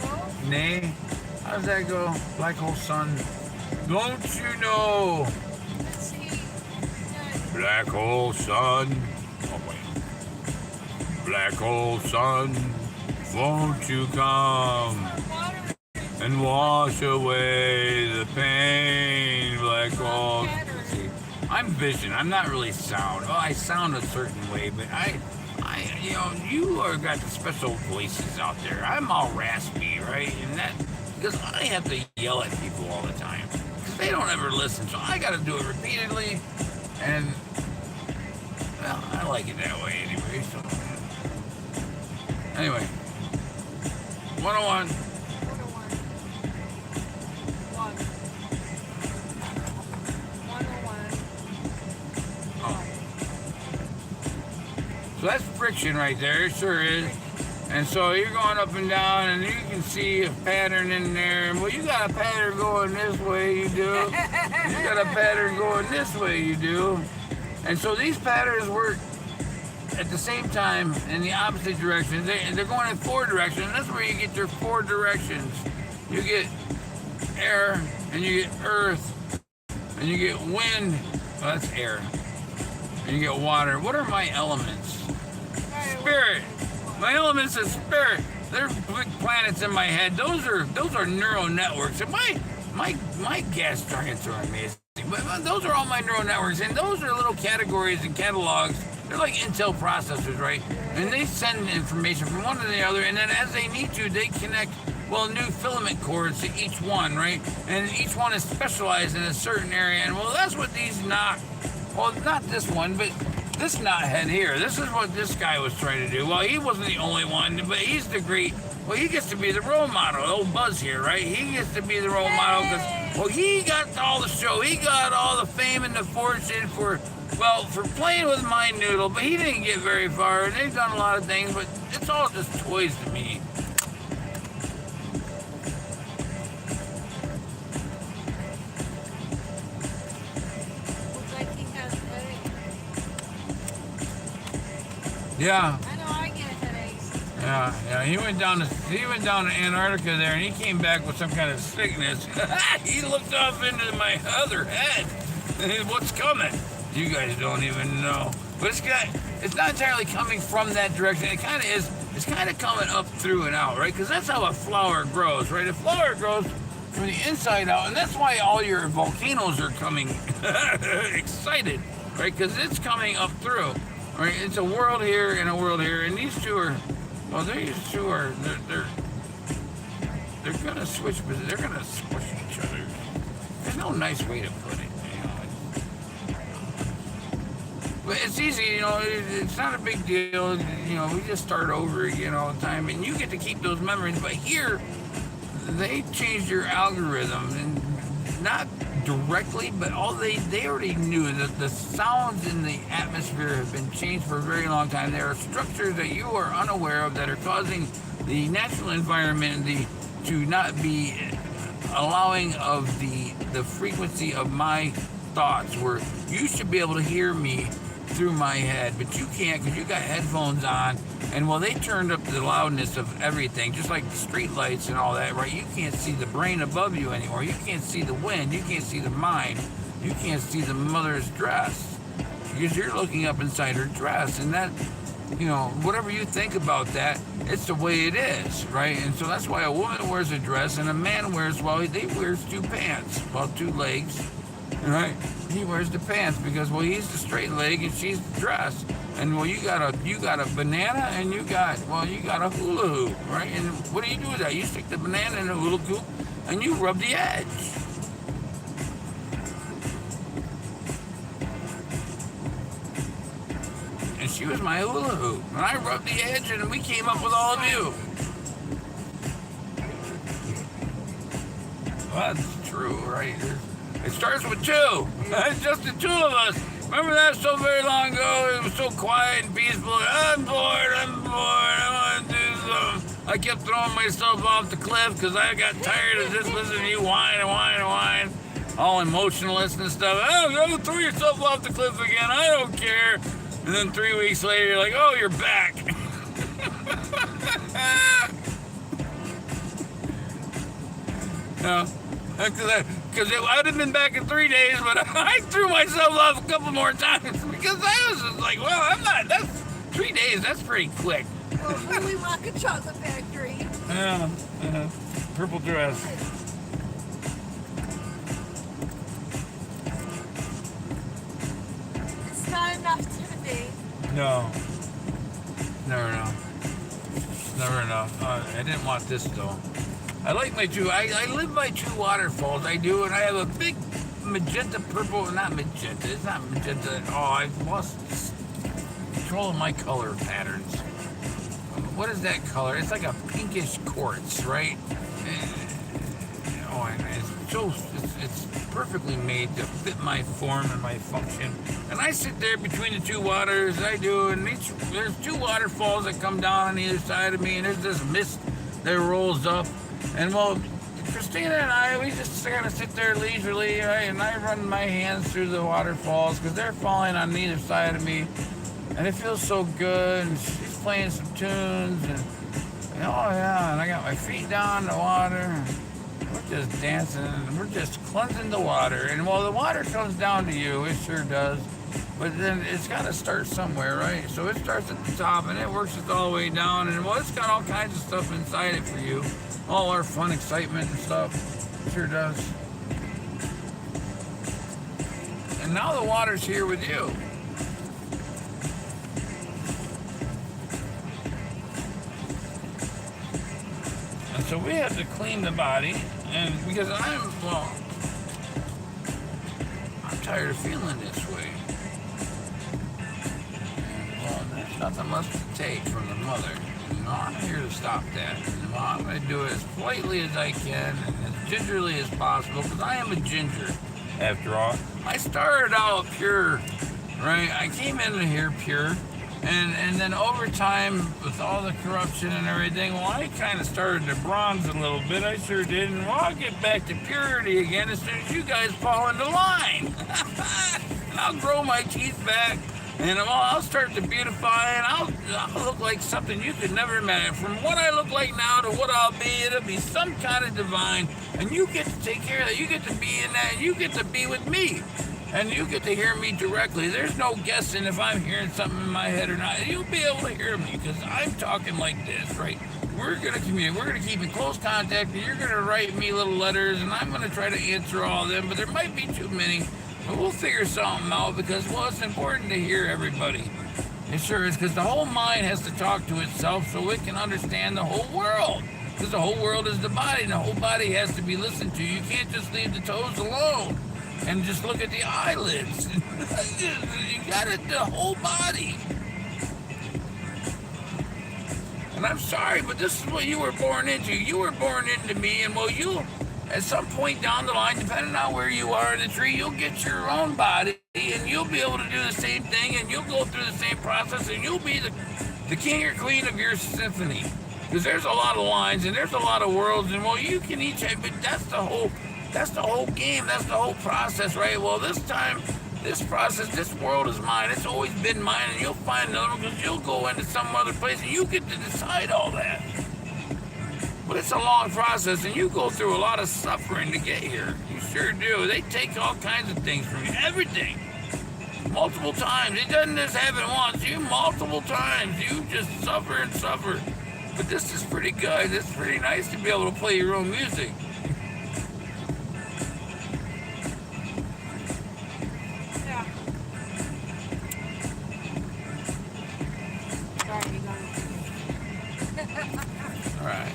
Both? Nay. How does that go? Black hole sun. Don't you know? Let's see. Black hole sun. Oh, wait. Black hole sun, won't you come and wash away the pain? Black hole. See, I'm vision. I'm not really sound. Oh, I sound a certain way, but you know, you are got the special voices out there. I'm all raspy, right? And that because I have to yell at people all the time because they don't ever listen. So I got to do it repeatedly, and well, I like it that way anyway. So anyway, 101. 101. Oh. So that's friction right there, it sure is. And so you're going up and down, and you can see a pattern in there. Well, you got a pattern going this way, you do. You got a pattern going this way, you do. And so these patterns work at the same time in the opposite directions. They're going in 4 directions. And that's where you get your 4 directions. You get air, and you get earth, and you get wind. Well, that's air. And you get water. What are my elements? Spirit. My elements is spirit. They're big planets in my head. Those are neural networks. And my gas targets are amazing. But those are all my neural networks, and those are little categories and catalogs. They're like Intel processors, right? And they send information from one to the other, and then as they need to, they connect, well, new filament cords to each one, right? And each one is specialized in a certain area, and well, that's what these not this one, but this knothead here, this is what this guy was trying to do. Well, he wasn't the only one, but he's the great, well, he gets to be the role model, old Buzz here, right? He gets to be the role model because, well, he got all the show. He got all the fame and the fortune for playing with my noodle, but he didn't get very far, and they've done a lot of things, but it's all just toys to me. Looks like he has a headache. Yeah. I know I get headaches. Yeah. He went down to Antarctica there, and he came back with some kind of sickness. He looked off into my other head. What's coming? You guys don't even know. But it's not entirely coming from that direction. It kind of is. It's kind of coming up through and out, right? Because that's how a flower grows, right? A flower grows from the inside out, and that's why all your volcanoes are coming excited, right? Because it's coming up through. Right, it's a world here and a world here, and these two are, well, they're gonna switch, but they're gonna squish each other. There's no nice way to put it, you know. But it's easy, you know. It's not a big deal, you know. We just start over again all the time, and you get to keep those memories. But here, they changed your algorithm, and not directly, but all they already knew that the sounds in the atmosphere have been changed for a very long time. There are structures that you are unaware of that are causing the natural environment to not be allowing of the frequency of my thoughts, where you should be able to hear me through my head, but you can't because you got headphones on. And well, they turned up the loudness of everything, just like the street lights and all that, right? You can't see the brain above you anymore. You can't see the wind. You can't see the mind. You can't see the mother's dress because you're looking up inside her dress. And that, you know, whatever you think about that, it's the way it is, right? And so that's why a woman wears a dress and a man wears, well, he wears 2 pants, well, 2 legs, right? He wears the pants because, well, he's the straight leg and she's the dress. And well, you got a banana and you got a hula hoop, right? And what do you do with that? You stick the banana in the hula hoop and you rub the edge. And she was my hula hoop, and I rubbed the edge, and we came up with all of you. Well, that's true, right? It starts with 2. It's just the 2 of us. Remember that so very long ago? It was so quiet and peaceful. I'm bored. I want to do something. I kept throwing myself off the cliff because I got tired of just listening to you whine and whine and whine. All emotionless and stuff. Oh, go throw yourself off the cliff again. I don't care. And then 3 weeks later, you're like, oh, you're back. No, because I would have been back in 3 days, but I threw myself off a couple more times because I was just like, well, I'm not, that's 3 days, that's pretty quick. Well, Willy Wonka Chocolate Factory. Yeah, purple dress. It's not enough, Timothy. No. Never enough. Never enough. I didn't want this though. I like my two. I live by two waterfalls. I do, and I have a big magenta purple. Not magenta. It's not magenta. Oh, I've lost control of my color patterns. What is that color? It's like a pinkish quartz, right? Oh, and it's so it's perfectly made to fit my form and my function. And I sit there between the two waters. I do, and there's two waterfalls that come down on either side of me, and there's this mist that rolls up. And well, Christina and I, we just kind of sit there leisurely, right? And I run my hands through the waterfalls because they're falling on either side of me, and it feels so good. And she's playing some tunes, and oh yeah, and I got my feet down in the water. We're just dancing, and we're just cleansing the water. And while the water comes down to you, it sure does. But then it's got to start somewhere, right? So it starts at the top, and it works it all the way down. And well, it's got all kinds of stuff inside it for you. All our fun, excitement, and stuff. It sure does. And now the water's here with you. And so we have to clean the body. And because I'm tired of feeling this way. Well, there's nothing left to take from the mother. You know, I'm here to stop that. You know, I'm going to do it as politely as I can and as gingerly as possible because I am a ginger, after all. I started out pure, right? I came into here pure, and then over time, with all the corruption and everything, well, I kind of started to bronze a little bit. I sure did, and well, I'll get back to purity again as soon as you guys fall into line. And I'll grow my teeth back. And I'll start to beautify, and I'll look like something you could never imagine. From what I look like now to what I'll be, it'll be some kind of divine. And you get to take care of that. You get to be in that, and you get to be with me. And you get to hear me directly. There's no guessing if I'm hearing something in my head or not. You'll be able to hear me, because I'm talking like this, right? We're going to communicate. We're going to keep in close contact, and you're going to write me little letters, and I'm going to try to answer all of them, but there might be too many. But we'll figure something out because, well, it's important to hear everybody. It sure is, because the whole mind has to talk to itself so it can understand the whole world. Because the whole world is the body, and the whole body has to be listened to. You can't just leave the toes alone and just look at the eyelids. You got it, the whole body. And I'm sorry, but this is what you were born into. You were born into me, and well, you... At some point down the line, depending on where you are in the tree, you'll get your own body, and you'll be able to do the same thing, and you'll go through the same process, and you'll be the king or queen of your symphony. Because there's a lot of lines, and there's a lot of worlds, and well, you can each have, but that's the whole game, that's the whole process, right? Well, this time, this process, this world is mine. It's always been mine, and you'll find another one because you'll go into some other place, and you get to decide all that. But it's a long process, and you go through a lot of suffering to get here. You sure do. They take all kinds of things from you. Everything. Multiple times. It doesn't just happen once. You multiple times. You just suffer and suffer. But this is pretty good. It's pretty nice to be able to play your own music. Yeah. Sorry, you got it. All right.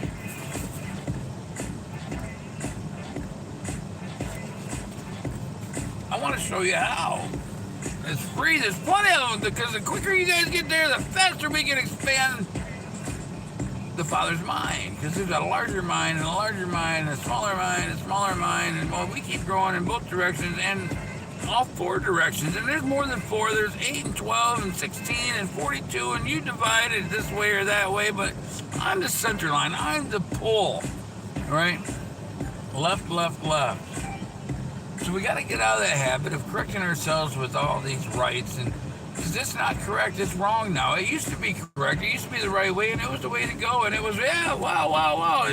I want to show you how. It's free. There's plenty of them because the quicker you guys get there, the faster we can expand the Father's mind. Because there's a larger mind and a larger mind, a smaller mind, a smaller mind, and well, we keep growing in both directions and all four directions. And there's more than four. There's 8 and 12 and 16 and 42, and you divide it this way or that way. But I'm the center line. I'm the pole. Right? Left, left, left. So we got to get out of that habit of correcting ourselves with all these rights, and because it's not correct, it's wrong now. It used to be correct, it used to be the right way, and it was the way to go, and it was, yeah, wow, wow, wow.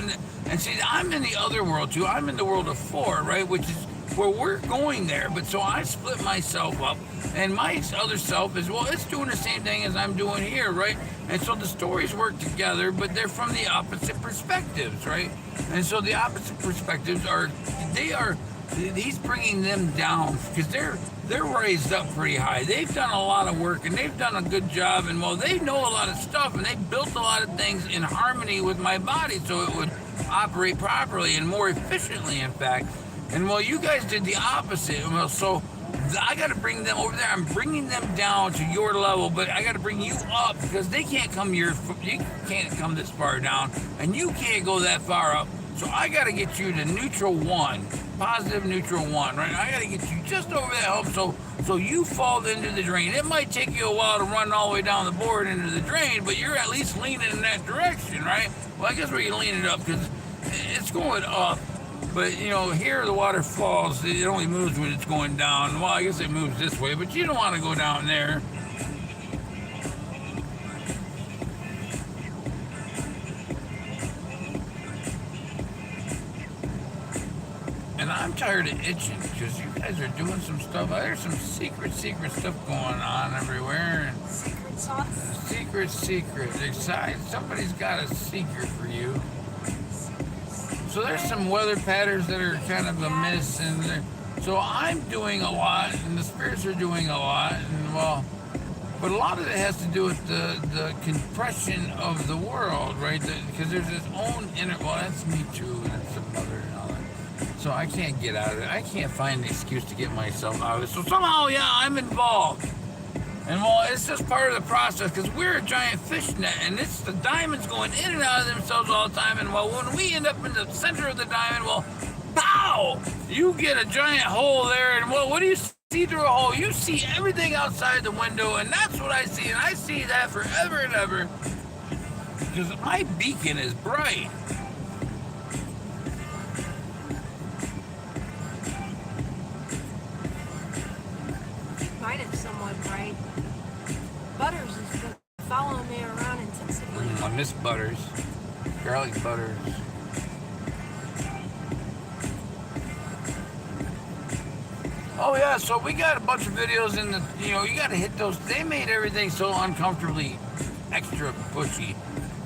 And see, I'm in the other world too. I'm in the world of 4, right, which is Well, we're going there, but so I split myself up, and my other self is, well, it's doing the same thing as I'm doing here, right? And so the stories work together, but they're from the opposite perspectives, right? And so the opposite perspectives he's bringing them down because they're raised up pretty high. They've done a lot of work and they've done a good job, and well, they know a lot of stuff and they built a lot of things in harmony with my body so it would operate properly and more efficiently, in fact. And well, you guys did the opposite. Well, so I got to bring them over there. I'm bringing them down to your level, but I got to bring you up because they can't come you can't come this far down, and you can't go that far up. So I got to get you to neutral one, positive neutral one, right? I got to get you just over that hump so you fall into the drain. It might take you a while to run all the way down the board into the drain, but you're at least leaning in that direction, right? Well, I guess where you lean it up because it's going up. But, you know, here the water falls. It only moves when it's going down. Well, I guess it moves this way, but you don't want to go down there. And I'm tired of itching because you guys are doing some stuff. There's some secret stuff going on everywhere. Secret sauce? Secret. Somebody's got a secret for you. So there's some weather patterns that are kind of amiss, and so I'm doing a lot, and the spirits are doing a lot, and well, but a lot of it has to do with the compression of the world, right? Because there's its own inner. Well, that's me too. That's the mother and all that. So I can't get out of it. I can't find an excuse to get myself out of it. So somehow, yeah, I'm involved. And well, it's just part of the process because we're a giant fish net, and it's the diamonds going in and out of themselves all the time. And well, when we end up in the center of the diamond, well, pow! You get a giant hole there, and well, what do you see through a hole? You see everything outside the window, and that's what I see, and I see that forever and ever because my beacon is bright. Mine is somewhat bright. Butters is going to follow me around intensively. I miss Butters. Garlic Butters. Oh yeah, so we got a bunch of videos in the, you know, you got to hit those. They made everything so uncomfortably extra pushy,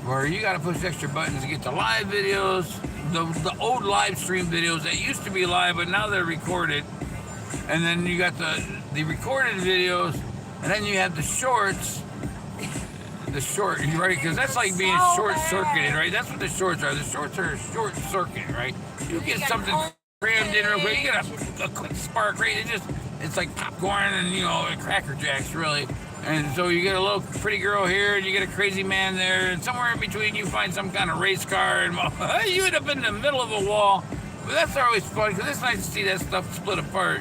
where you got to push extra buttons to get the live videos, the old live stream videos that used to be live, but now they're recorded. And then you got the recorded videos, and then you have the shorts. Right? Because that's like being short-circuited, right? That's what the shorts are. The shorts are short-circuit, right? You get something crammed in real quick. You get a quick spark, right? It's like popcorn and, you know, Cracker Jacks, really. And so you get a little pretty girl here, and you get a crazy man there, and somewhere in between you find some kind of race car, and you end up in the middle of a wall. But that's always fun, because it's nice to see that stuff split apart.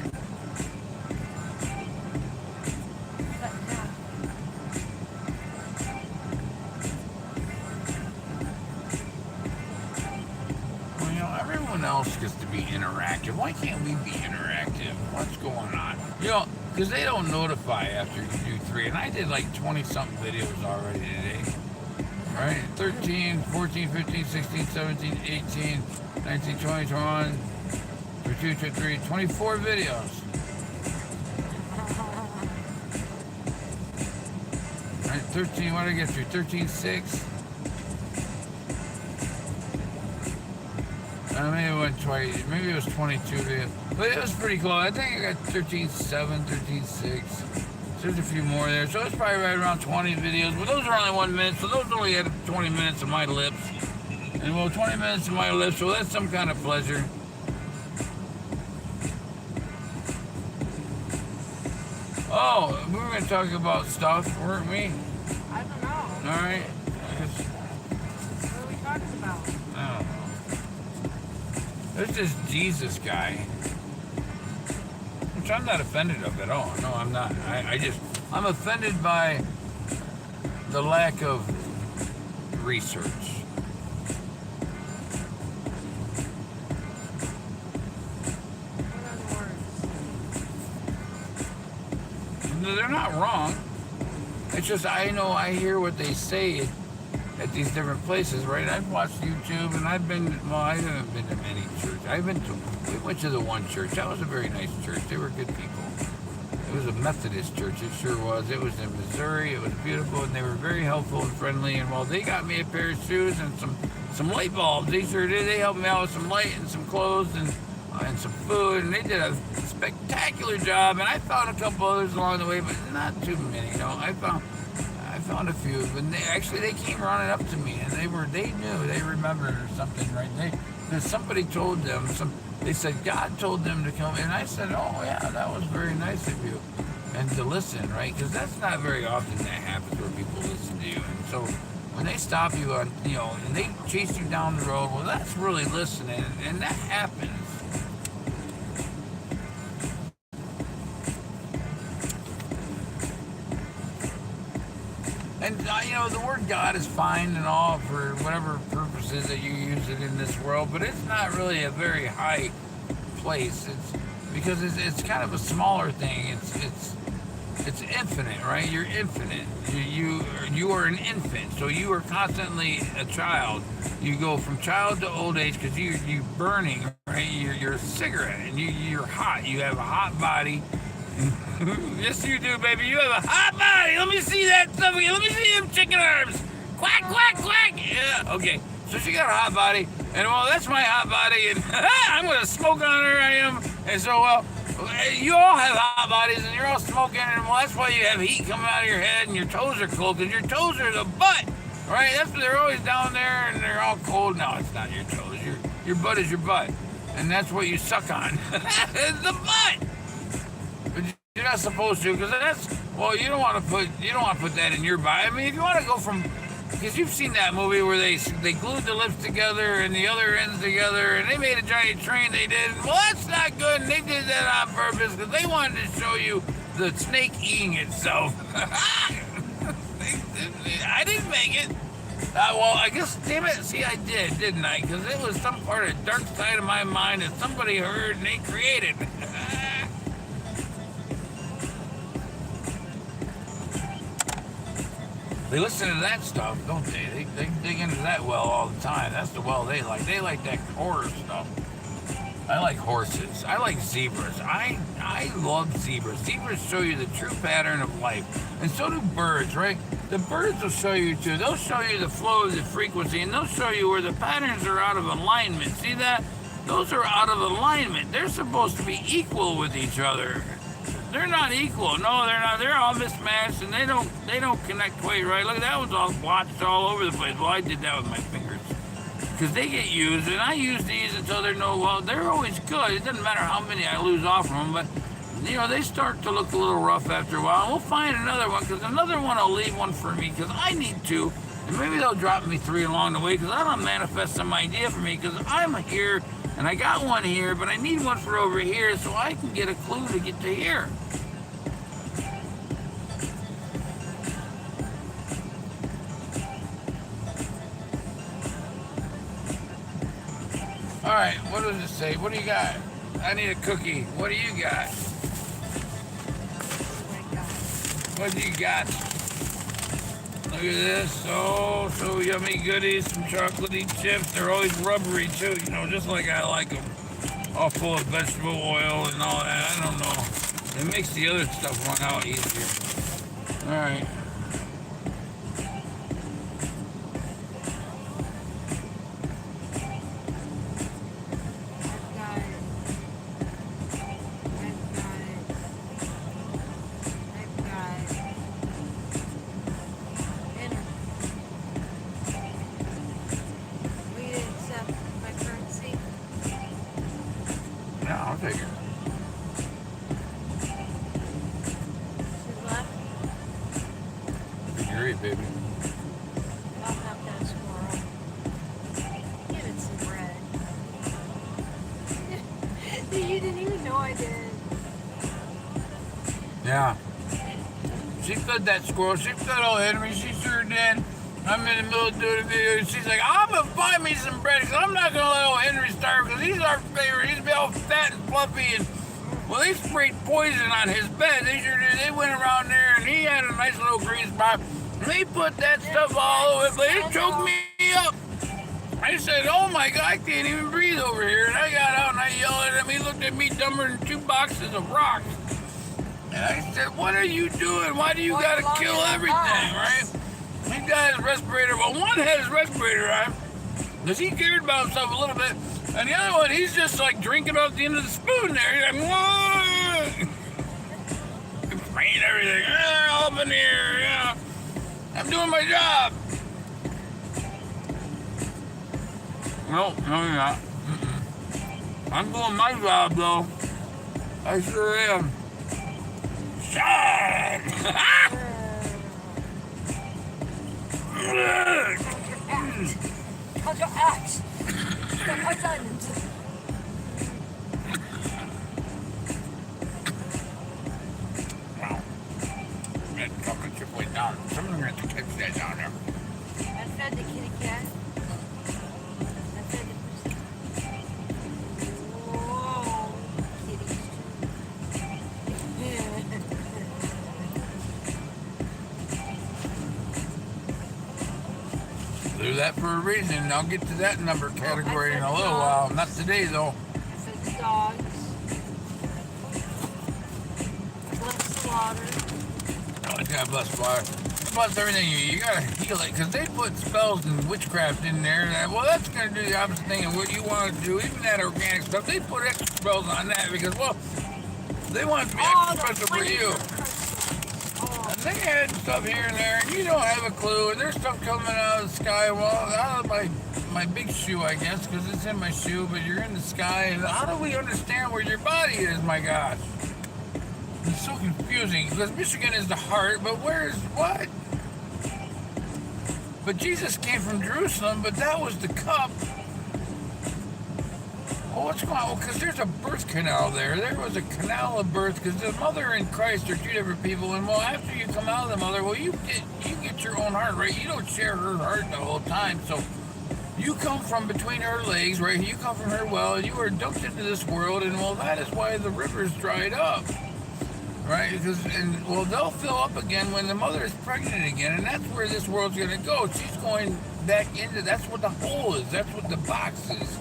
Else gets to be interactive. Why can't we be interactive? What's going on? You know, because they don't notify after you do 3, and I did like 20-something videos already today. Right? 13, 14, 15, 16, 17, 18, 19, 20, 21, 22, 23, 24 videos. Right? 13, what did I get through? 13.6. Maybe it went twice. Maybe it was 22 videos. But it was pretty close. I think I got 13.7, 13.6. So there's a few more there. So it's probably right around 20 videos. But those are only 1 minute. So those only had 20 minutes of my lips. And well, 20 minutes of my lips. So that's some kind of pleasure. Oh, we were going to talk about stuff, weren't we? I don't know. All right. What are we talking about? I don't know. There's this Jesus guy, which I'm not offended of at all. No, I'm not. I'm offended by the lack of research. They're not wrong. It's just I hear what they say, at these different places, right? I've watched YouTube, and I haven't been to many churches. We went to the one church. That was a very nice church. They were good people. It was a Methodist church, it sure was. It was in Missouri. It was beautiful, and they were very helpful and friendly. And they got me a pair of shoes and some light bulbs. They sure did. They helped me out with some light and some clothes and some food, and they did a spectacular job. And I found a couple others along the way, but not too many. I found a few, but they came running up to me, and they knew, they remembered or something, right? Somebody told them They said God told them to come, and I said, oh yeah, that was very nice of you, and to listen, right? Because that's not very often that happens where people listen to you. And so when they stop you on, and they chase you down the road, well, that's really listening, and that happens. And, the word God is fine and all for whatever purposes that you use it in this world, but it's not really a very high place. Because it's kind of a smaller thing. It's infinite, right? You're infinite. You are an infant, so you are constantly a child. You go from child to old age because you're burning, right? You're a cigarette, and you're hot. You have a hot body. Yes, you do, baby. You have a hot body. Let me see that stuff again. Let me see them chicken arms. Quack, quack, quack. Yeah, okay. So she got a hot body, and that's my hot body, and I'm going to smoke on her, I am. And so, you all have hot bodies, and you're all smoking, and that's why you have heat coming out of your head, and your toes are cold, because your toes are the butt, right? That's what they're always down there, and they're all cold. No, it's not your toes. Your butt is your butt, and that's what you suck on. It's the butt. You're not supposed to, because you don't want to put that in your body. I mean, if you want to go because you've seen that movie where they glued the lips together and the other ends together, and they made a giant train. They did. Well, that's not good, and they did that on purpose because they wanted to show you the snake eating itself. I didn't make it. I guess, damn it, see, I did, didn't I? Because it was some part of the dark side of my mind that somebody heard and they created. They listen to that stuff, don't they? They dig into that well all the time. That's the well they like. They like that horror stuff. I like horses. I like zebras. I love zebras. Zebras show you the true pattern of life. And so do birds, right? The birds will show you too. They'll show you the flow of the frequency, and they'll show you where the patterns are out of alignment. See that? Those are out of alignment. They're supposed to be equal with each other. They're not equal. No, they're not. They're all mismatched, and they don't connect quite right. Look, that was all blotched all over the place. Well, I did that with my fingers because they get used, and I use these until they're always good. It doesn't matter how many I lose off from them, but they start to look a little rough after a while. And we'll find another one because another one will leave one for me because I need to, and maybe they'll drop me 3 along the way because I don't manifest some idea for me because I'm here. And I got one here, but I need one for over here so I can get a clue to get to here. All right, what does it say? What do you got? I need a cookie. What do you got? What do you got? Look at this. Oh, so yummy goodies, some chocolatey chips. They're always rubbery too, just like I like them. All full of vegetable oil and all that. I don't know. It makes the other stuff run out easier. All right. Yeah, I'll take it. She's left. Great, baby. I'll have that squirrel. Give it some bread. You didn't even know I did. Yeah. She fed that squirrel. She fed old Henry. She sure did. I'm in the middle of doing a video. She's like, I'm going to find me some bread because I'm not going to let old Henry starve because he's our favorite. He's all fat and fluffy. And, well, they sprayed poison on his bed. They sure did. They went around there and he had a nice little green spot. And they put that stuff all over it. But they choked my God, I can't even breathe over here. And I got out and I yelled at him. He looked at me dumber than 2 boxes of rocks. And I said, what are you doing? Why do you got to kill everything, right? He got his respirator. Well, one had his respirator on because he cared about himself a little bit. And the other one, he's just like drinking off the end of the spoon there. He's like, what? Spraying everything. Up in here, yeah. I'm doing my job. No, you're not. I'm doing my job, though. I sure am. Shut! Wow. That chocolate chip way down. Some of them are going to catch that down there. I fed the kitty cat. I fed the whoa, kitties. Do that for a reason. I'll get to that number category in a little while. Not today, though. I fed the dogs. Bless the water. Oh, God bless water. Bless everything you gotta heal it because they put spells and witchcraft in there. And, well, that's gonna do the opposite thing of what you want to do. Even that organic stuff, they put extra spells on that because, well, they want it to be extra special for you. And they add stuff here and there, and you don't have a clue. And there's stuff coming out of the sky. Well, out of my big shoe, I guess, because it's in my shoe. But you're in the sky, and how do we understand where your body is? My gosh, it's so confusing because Michigan is the heart, but where is what? But Jesus came from Jerusalem, but that was the cup. Well, what's going on? Well, because there's a birth canal there. There was a canal of birth, because the mother and Christ are 2 different people. And, well, after you come out of the mother, well, you get your own heart, right? You don't share her heart the whole time. So you come from between her legs, right? You come from her well, and you are dumped into this world. And, well, that is why the rivers dried up. Right? Because, well, they'll fill up again when the mother is pregnant again, and that's where this world's going to go. She's going back into, that's what the hole is. That's what the box is.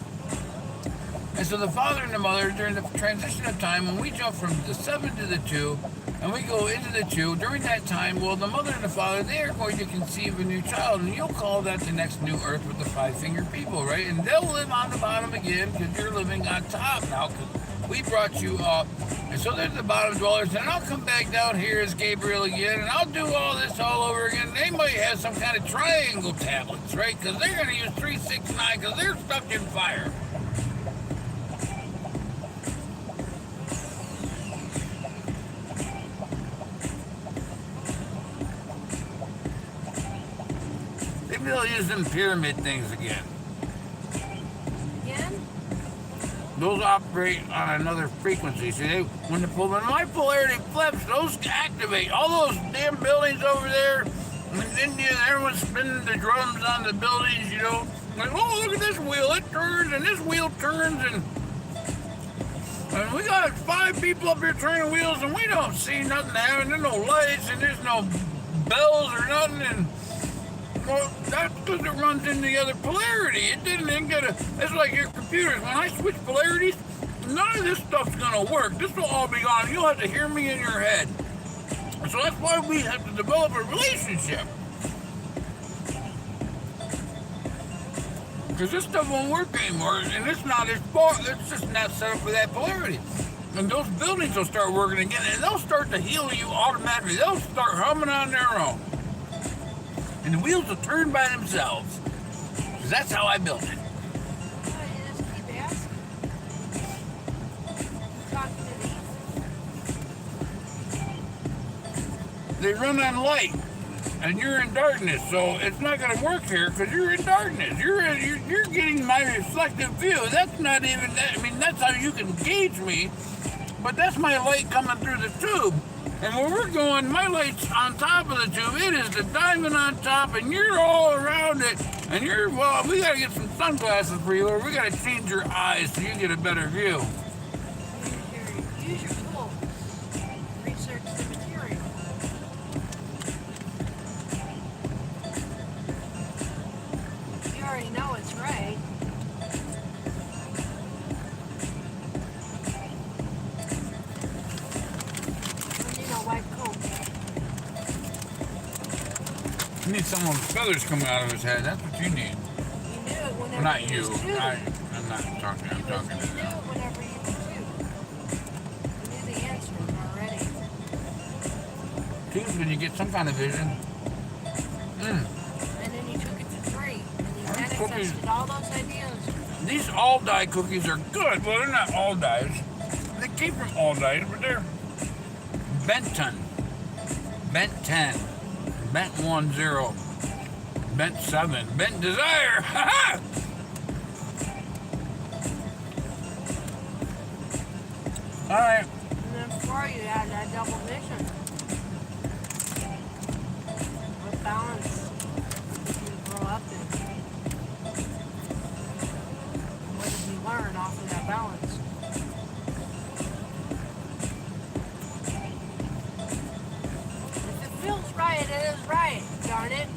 And so the father and the mother, during the transition of time, when we jump from the 7 to the 2, and we go into the 2, during that time, well, the mother and the father, they are going to conceive a new child, and you'll call that the next new earth with the 5-fingered people, right? And they'll live on the bottom again, because you're living on top now, because we brought you up. And so they're the bottom dwellers, and I'll come back down here as Gabriel again, and I'll do all this all over again. They might have some kind of triangle tablets, right? Because they're going to use 3, 6, 9, because they're stuck in fire. Maybe they'll use them pyramid things again. Those operate on another frequency. See, when my polarity flips, those activate. All those damn buildings over there in India, everyone's spinning the drums on the buildings, you know. Like, oh, look at this wheel, it turns, and this wheel turns, and we got 5 people up here turning wheels, and we don't see nothing happening. There's no lights, and there's no bells or nothing, and well, that's because it runs in the other polarity. It didn't get it's like your computers. When I switch polarities, none of this stuff's gonna work. This will all be gone. You'll have to hear me in your head. So that's why we have to develop a relationship. Because this stuff won't work anymore, and it's not its fault. It's just not set up for that polarity. And those buildings will start working again, and they'll start to heal you automatically. They'll start humming on their own. And the wheels will turn by themselves. Because that's how I built it. They run on light. And you're in darkness. So it's not going to work here because you're in darkness. You're getting my reflective view. That's not even that. I mean, that's how you can gauge me. But that's my light coming through the tube. And where we're going, my light's on top of the tube. It is the diamond on top, and you're all around it. And well, we got to get some sunglasses for you, or we got to change your eyes so you get a better view. Use your tool. Research the material. You already know it's right. need someone's feathers coming out of his head. That's what you need. You knew it whenever Well, not you you. was two. I'm not talking. I'm talking to You knew them. it whenever you were two. You knew the answer already. Two's when you get some kind of vision. And then you took it to 3. And you Cookies. manifested all those ideas. These all-dye cookies are good. Well, they're not all-dyes. They came from all-dyes, but they're Benton. Bent 10. Bent 10. Bent 7. Bent Desire. Ha ha! Alright. And then before you had that double mission. What balance did you grow up in? What did you learn off of that balance? If it feels right, it is right. Darn it.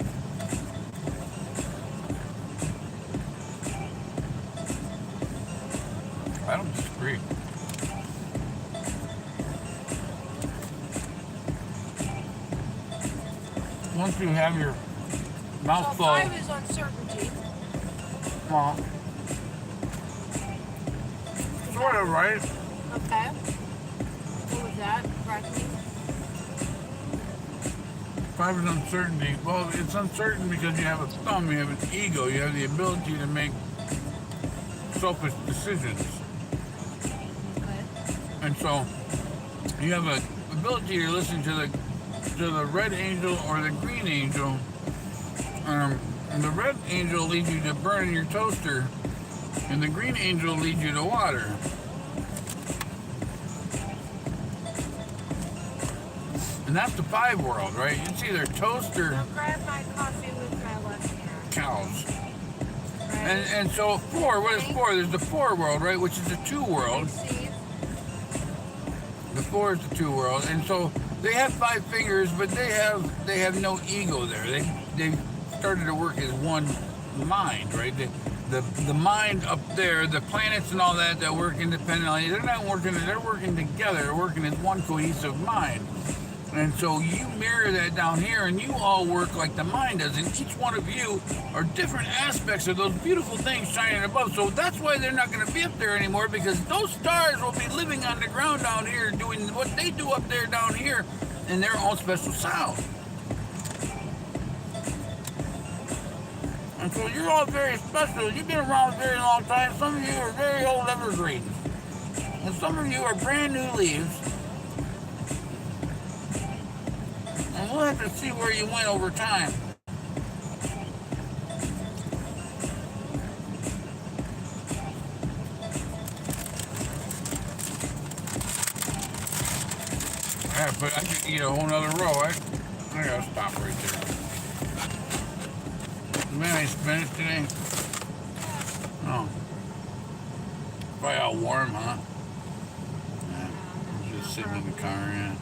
I don't disagree. Once you have your mouth So full, 5 is uncertainty. well, sort of right. Okay. What was that? Correct me. 5 is uncertainty. Well, it's uncertain because you have a thumb, you have an ego, you have the ability to make selfish decisions. Okay. And so you have an ability to listen to the red angel or the green angel. And the red angel leads you to burn your toaster, and the green angel leads you to water. And that's the 5 world, right? It's either toaster, Now grab my coffee with my left hand. cows. Right? And so 4, what is 4? There's the 4 world, right? Which is the 2 world. See? The 4 is the 2 world. And so they have 5 fingers, but they have no ego there. They started to work as one mind, right? The mind up there, the planets and all that work independently, they're not working, they're working together, they're working as one cohesive mind. And so you mirror that down here, and you all work like the mind does, and each one of you are different aspects of those beautiful things shining above. So that's why they're not going to be up there anymore, because those stars will be living on the ground down here, doing what they do up there down here in their own special sound. And so you're all very special. You've been around a very long time. Some of you are very old evergreens, and some of you are brand new leaves. And we'll have to see where you went over time. Yeah, but I could eat a whole nother row. I gotta stop right there. Man, I spinach today. Oh. Probably all warm, huh? Yeah. I'm just sitting in the car, yeah.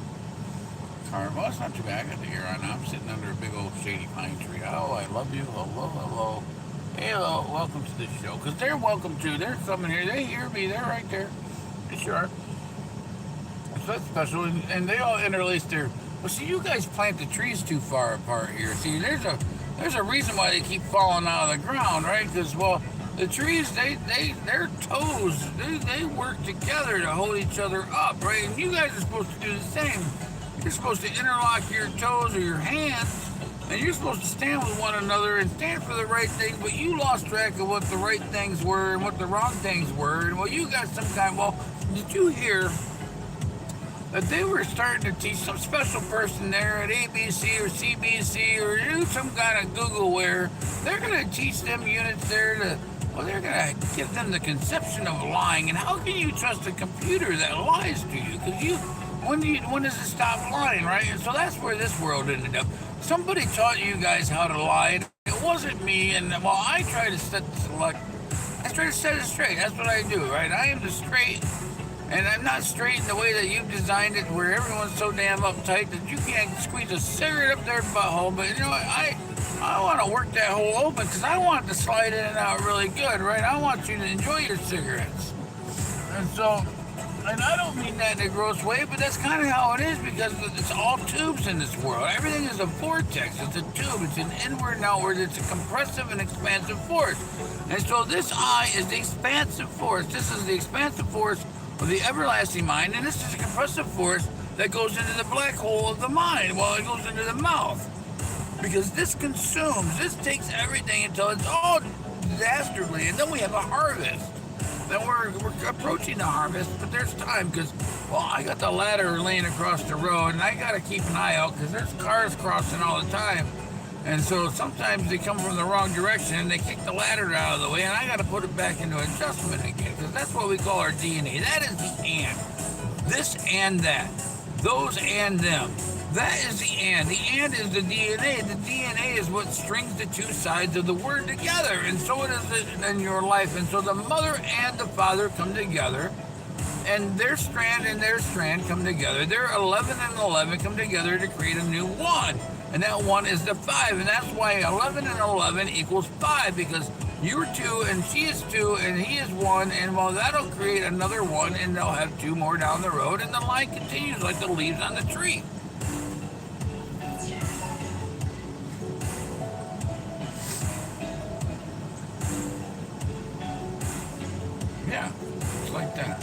Well, it's not too bad. I got the air on now. I'm sitting under a big old shady pine tree. Oh, I love you. Hello, hello. Hey, hello. Welcome to the show. Because they're welcome too. They're coming here. They hear me. They're right there. They sure are. So that's special. And they all interlace their... Well, see, you guys plant the trees too far apart here. See, there's a reason why they keep falling out of the ground, right? Because, well, the trees, their toes, they work together to hold each other up, right? And you guys are supposed to do the same. You're supposed to interlock your toes or your hands, and you're supposed to stand with one another and stand for the right thing, but you lost track of what the right things were and what the wrong things were. And, well, you got some kind, well, did you hear that they were starting to teach some special person there at ABC or CBC or do some kind of Googleware? They're going to teach them units there to, well, they're going to give them the conception of lying. And how can you trust a computer that lies to you? Because when does it stop lying, right? And so that's where this world ended up. Somebody taught you guys how to lie. It wasn't me, and well, I try to set it straight. That's what I do, right? I am the straight, and I'm not straight in the way that you've designed it, where everyone's so damn uptight that you can't squeeze a cigarette up their butthole. But you know what? I want to work that hole open because I want it to slide in and out really good, right? I want you to enjoy your cigarettes, and so And I don't mean that in a gross way, but that's kind of how it is because it's all tubes in this world. Everything is a vortex. It's a tube. It's an inward and outward. It's a compressive and expansive force. And so this I is the expansive force. This is the expansive force of the everlasting mind, and this is a compressive force that goes into the black hole of the mind. Well, it goes into the mouth. Because this consumes, this takes everything until it's all dastardly, and then we have a harvest. Then we're approaching the harvest, but there's time because, well, I got the ladder laying across the road, and I got to keep an eye out because there's cars crossing all the time. And so sometimes they come from the wrong direction, and they kick the ladder out of the way, and I got to put it back into adjustment again because that's what we call our DNA. That is the and. This and that. Those and them. That is the and. The and is the DNA. The DNA is what strings the two sides of the word together. And so it is in your life. And so the mother and the father come together. And their strand come together. Their 11 and 11 come together to create a new one. And that one is the 5. And that's why 11 and 11 equals 5. Because you're 2 and she is 2 and he is 1. And well, that'll create another 1. And they'll have 2 more down the road. And the line continues like the leaves on the tree. Yeah, it's like that.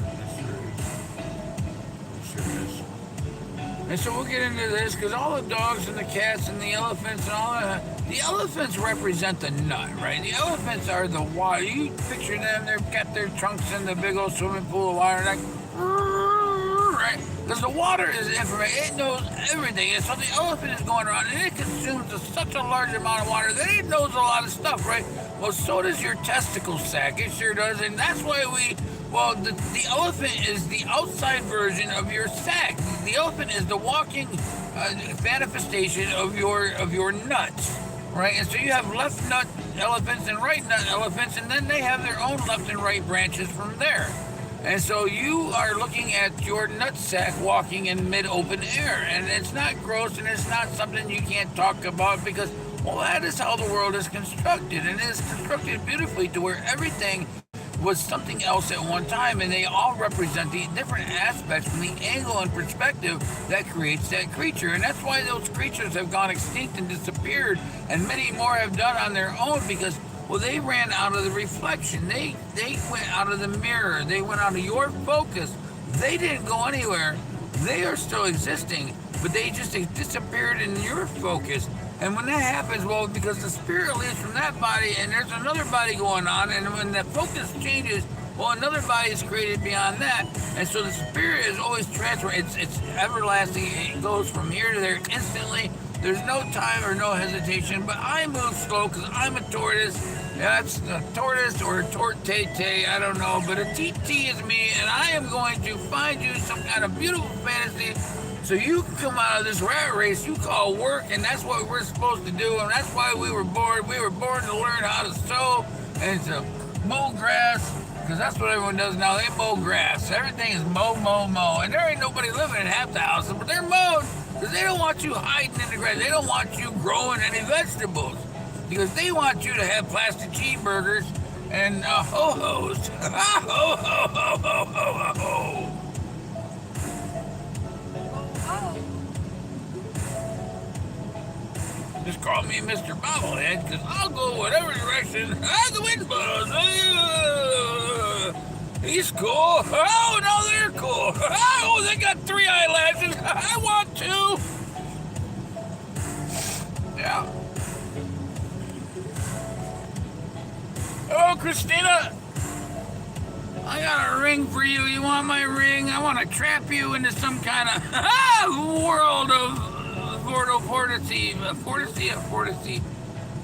Sure is. And so we'll get into this because all the dogs and the cats and the elephants and all that. The elephants represent the nut, right? The elephants are the water. You picture them, they've got their trunks in the big old swimming pool of water, like, right? Because the water is information, it knows everything. And so the elephant is going around and it consumes such a large amount of water that it knows a lot of stuff, right? Well, so does your testicle sac. It sure does. And that's why the elephant is the outside version of your sac. The elephant is the walking manifestation of your nuts, right? And so you have left nut elephants and right nut elephants, and then they have their own left and right branches from there. And so you are looking at your nutsack walking in mid-open air, and it's not gross, and it's not something you can't talk about because, well, that is how the world is constructed, and it is constructed beautifully to where everything was something else at one time, and they all represent the different aspects from the angle and perspective that creates that creature. And that's why those creatures have gone extinct and disappeared, and many more have done on their own because, well, they ran out of the reflection. They went out of the mirror. They went out of your focus. They didn't go anywhere. They are still existing, but they just disappeared in your focus. And when that happens, well, because the spirit leaves from that body and there's another body going on, and when that focus changes, well, another body is created beyond that. And so the spirit is always transferred. It's everlasting. It goes from here to there instantly. There's no time or no hesitation, but I move slow because I'm a tortoise. That's a tortoise or a tortete, I don't know, but a TT is me, and I am going to find you some kind of beautiful fantasy so you can come out of this rat race you call work, and that's what we're supposed to do, and that's why we were born. We were born to learn how to sow and to mow grass, because that's what everyone does now. They mow grass. Everything is mow, mow, mow, and there ain't nobody living in half the houses, but they're mowed. Because they don't want you hiding in the grass. They don't want you growing any vegetables. Because they want you to have plastic cheeseburgers and ho-hos. Ho, ho, ho, ho, ho, ho. Just call me Mr. Bobblehead, because I'll go whatever direction the wind blows. He's cool. Oh, no, they're cool. Oh, they got 3 eyelashes. I want 2. Yeah. Oh, Christina, I got a ring for you. You want my ring? I want to trap you into some kind of world of fortissy.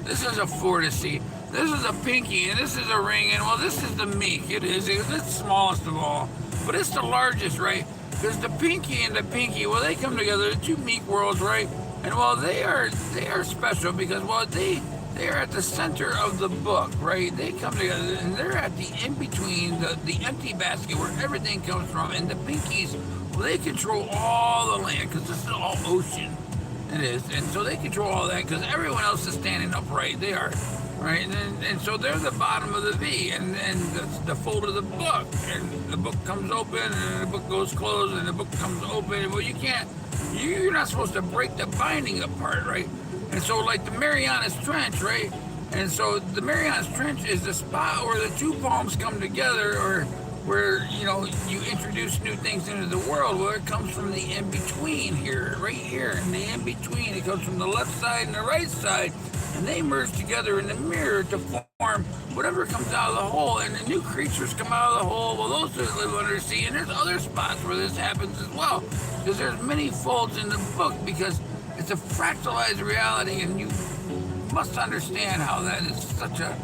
This is a fortissy. This is a pinky, and this is a ring, and well, this is the meek. It's the smallest of all, but it's the largest, right? Because the pinky and the pinky, well, they come together, the 2 meek worlds, right? And well, they are special because, well, they are at the center of the book, right? They come together, and they're at the in-between, the empty basket where everything comes from, and the pinkies, well, they control all the land because this is all ocean. It is, and so they control all that because everyone else is standing upright. They are right? And so they're the bottom of the V, and the fold of the book, and the book comes open, and the book goes closed, and the book comes open. Well, you're not supposed to break the binding apart, right? And so, like the Marianas Trench, right? And so the Marianas Trench is the spot where the two palms come together, or where, you introduce new things into the world. Well, it comes from the in-between here, right here, in the in-between. It comes from the left side and the right side, and they merge together in the mirror to form whatever comes out of the hole, and the new creatures come out of the hole. Well, those that live under the sea, and there's other spots where this happens as well, because there's many folds in the book, because it's a fractalized reality, and you must understand how that is such an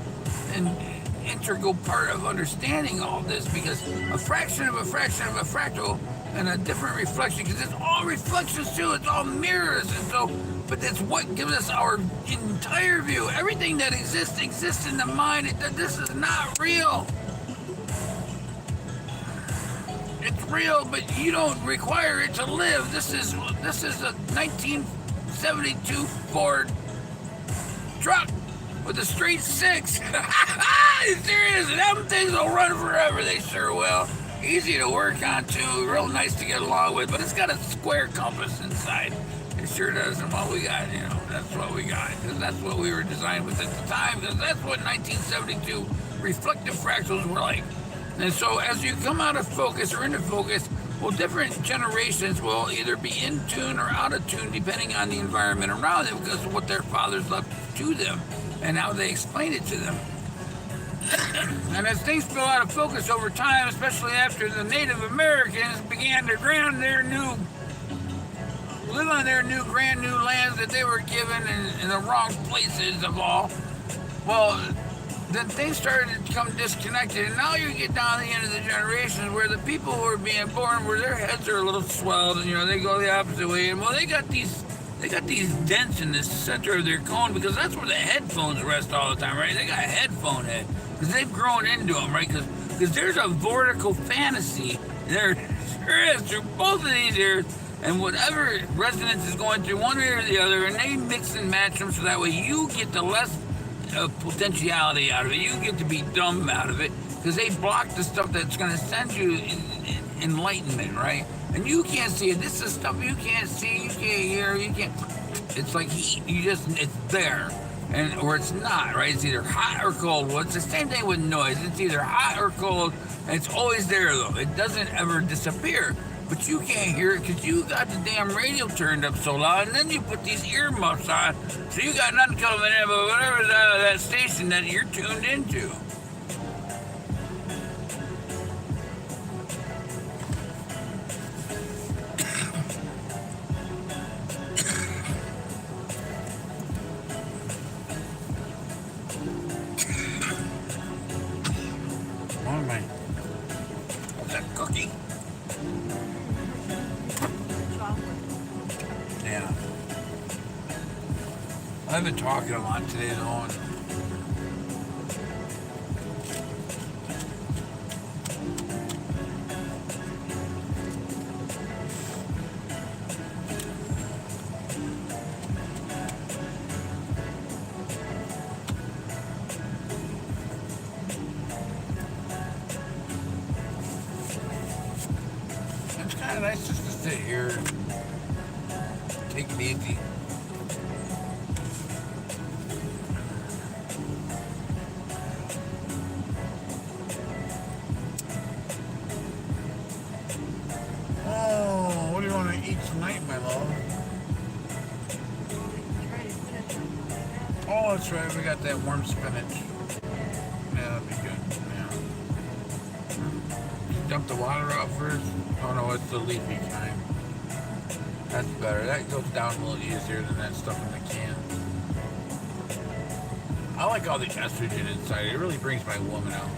integral part of understanding all this, because a fraction of a fraction of a fractal and a different reflection, because it's all reflections too, it's all mirrors, and so, but that's what gives us our entire view. Everything that exists in the mind. This is not real. It's real, but you don't require it to live. This is a 1972 Ford truck with a straight six. Serious, them things will run forever. They sure will. Easy to work on too. Real nice to get along with, but it's got a square compass inside. It sure does. And what we got, that's what we got. Because that's what we were designed with at the time. Because that's what 1972 reflective fractals were like. And so as you come out of focus or into focus, well, different generations will either be in tune or out of tune depending on the environment around them, because of what their fathers left to them and how they explained it to them. And as things fell out of focus over time, especially after the Native Americans began to live on their brand new lands that they were given in the wrong places of all, well, then things started to become disconnected, and now you get down to the end of the generations where the people who are being born, where their heads are a little swelled, and they go the opposite way, and well, they got these dents in the center of their cone, because that's where the headphones rest all the time, right? They got a headphone head, because they've grown into them, right? Because there's a vortical fantasy there sure is through both of these ears, and whatever resonance is going through one ear or the other, and they mix and match them so that way you get the less potentiality out of it. You get to be dumb out of it, because they block the stuff that's going to send you enlightenment, right? And you can't see it. This is stuff you can't see, you can't hear, you can't. It's like heat. It's there, or it's not, right? It's either hot or cold. Well, it's the same thing with noise. It's either hot or cold, and it's always there though. It doesn't ever disappear. But you can't hear it because you got the damn radio turned up so loud, and then you put these earmuffs on, so you got nothing coming in but whatever's out of that station that you're tuned into. Oh man, what's that cookie? Yeah. I've been talking a lot today though. It's kind of nice just to sit here and take it easy. Oh, what do you want to eat tonight, my love? Oh, that's right. We got that warm spinach. Yeah, that'd be good. Yeah. Dump the water out first. Oh no, it's the leafy kind. That's better. That goes down a little easier than that stuff in the can. I like all the estrogen inside. It really brings my woman out.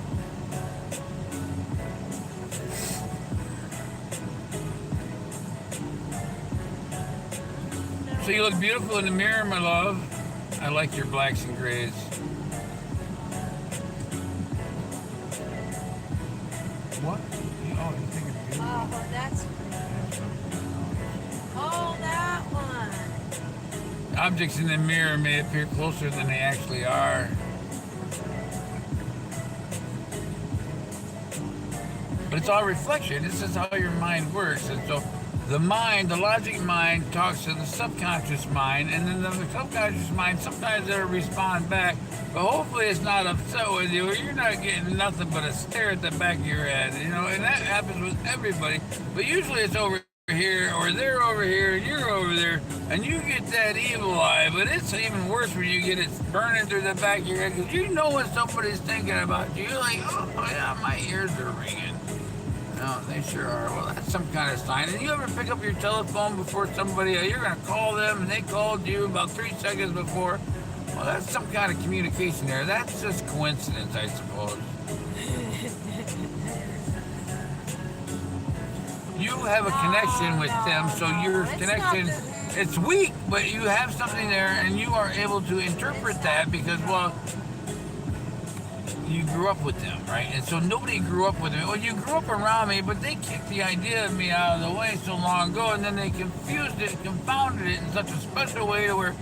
So you look beautiful in the mirror, my love. I like your blacks and grays. What? Oh, you think it's beautiful? Oh, well, that's. Oh, that one. Objects in the mirror may appear closer than they actually are. But it's all reflection. This is how your mind works. And so the mind, the logic mind, talks to the subconscious mind, and then the subconscious mind, sometimes it'll respond back, but hopefully it's not upset with you, or you're not getting nothing but a stare at the back of your head, you know, and that happens with everybody. But usually it's over here, or they're over here, and you're over there, and you get that evil eye. But it's even worse when you get it burning through the back of your head, because you know when somebody's thinking about you. You're like, oh yeah, my ears are ringing. No, they sure are. Well, that's some kind of sign. And you ever pick up your telephone before somebody, you're going to call them, and they called you about 3 seconds before? Well, that's some kind of communication there. That's just coincidence, I suppose. You have a connection with them, so your connection, it's weak, but you have something there, and you are able to interpret that because, well, you grew up with them, right? And so nobody grew up with me. Well, you grew up around me, but they kicked the idea of me out of the way so long ago, and then they confused it, confounded it in such a special way where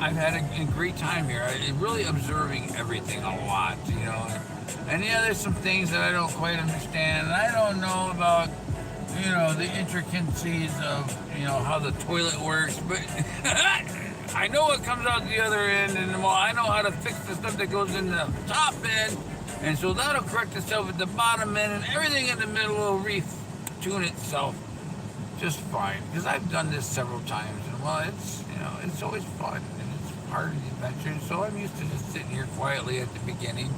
I've had a great time here. I'm really observing everything a lot, you know. And yeah, there's some things that I don't quite understand. And I don't know about, you know, the intricacies of, you know, how the toilet works, but I know what comes out the other end, and well, I know how to fix the stuff that goes in the top end, and so that'll correct itself at the bottom end, and everything in the middle will retune itself just fine. Because I've done this several times, and well, it's, you know, it's always fun, and it's part of the adventure. So I'm used to just sitting here quietly at the beginning,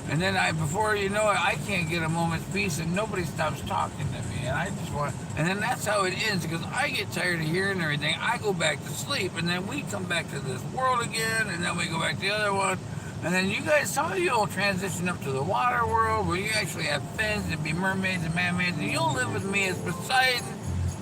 and then before you know it, I can't get a moment's peace, and nobody stops talking to me, and I just want, and then that's how it ends, because I get tired of hearing everything. I go back to sleep, and then we come back to this world again, and then we go back to the other one, and then you guys, some of you will transition up to the water world, where you actually have fins and be mermaids and man-maids, and you'll live with me as Poseidon,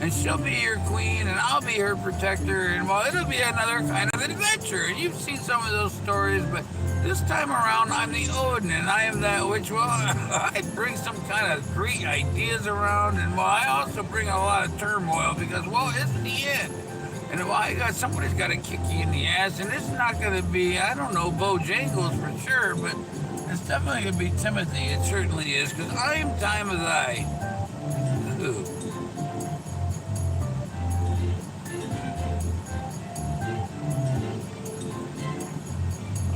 and she'll be your queen, and I'll be her protector, and well, it'll be another kind of adventure. You've seen some of those stories, but this time around, I'm the ODEN, and I am that which, well, I bring some kind of great ideas around, and well, I also bring a lot of turmoil, because, well, it's the end. And well, somebody's got to kick you in the ass, and it's not going to be, I don't know, Bojangles for sure, but it's definitely going to be Timothy. It certainly is, because I am time of thy. Ooh.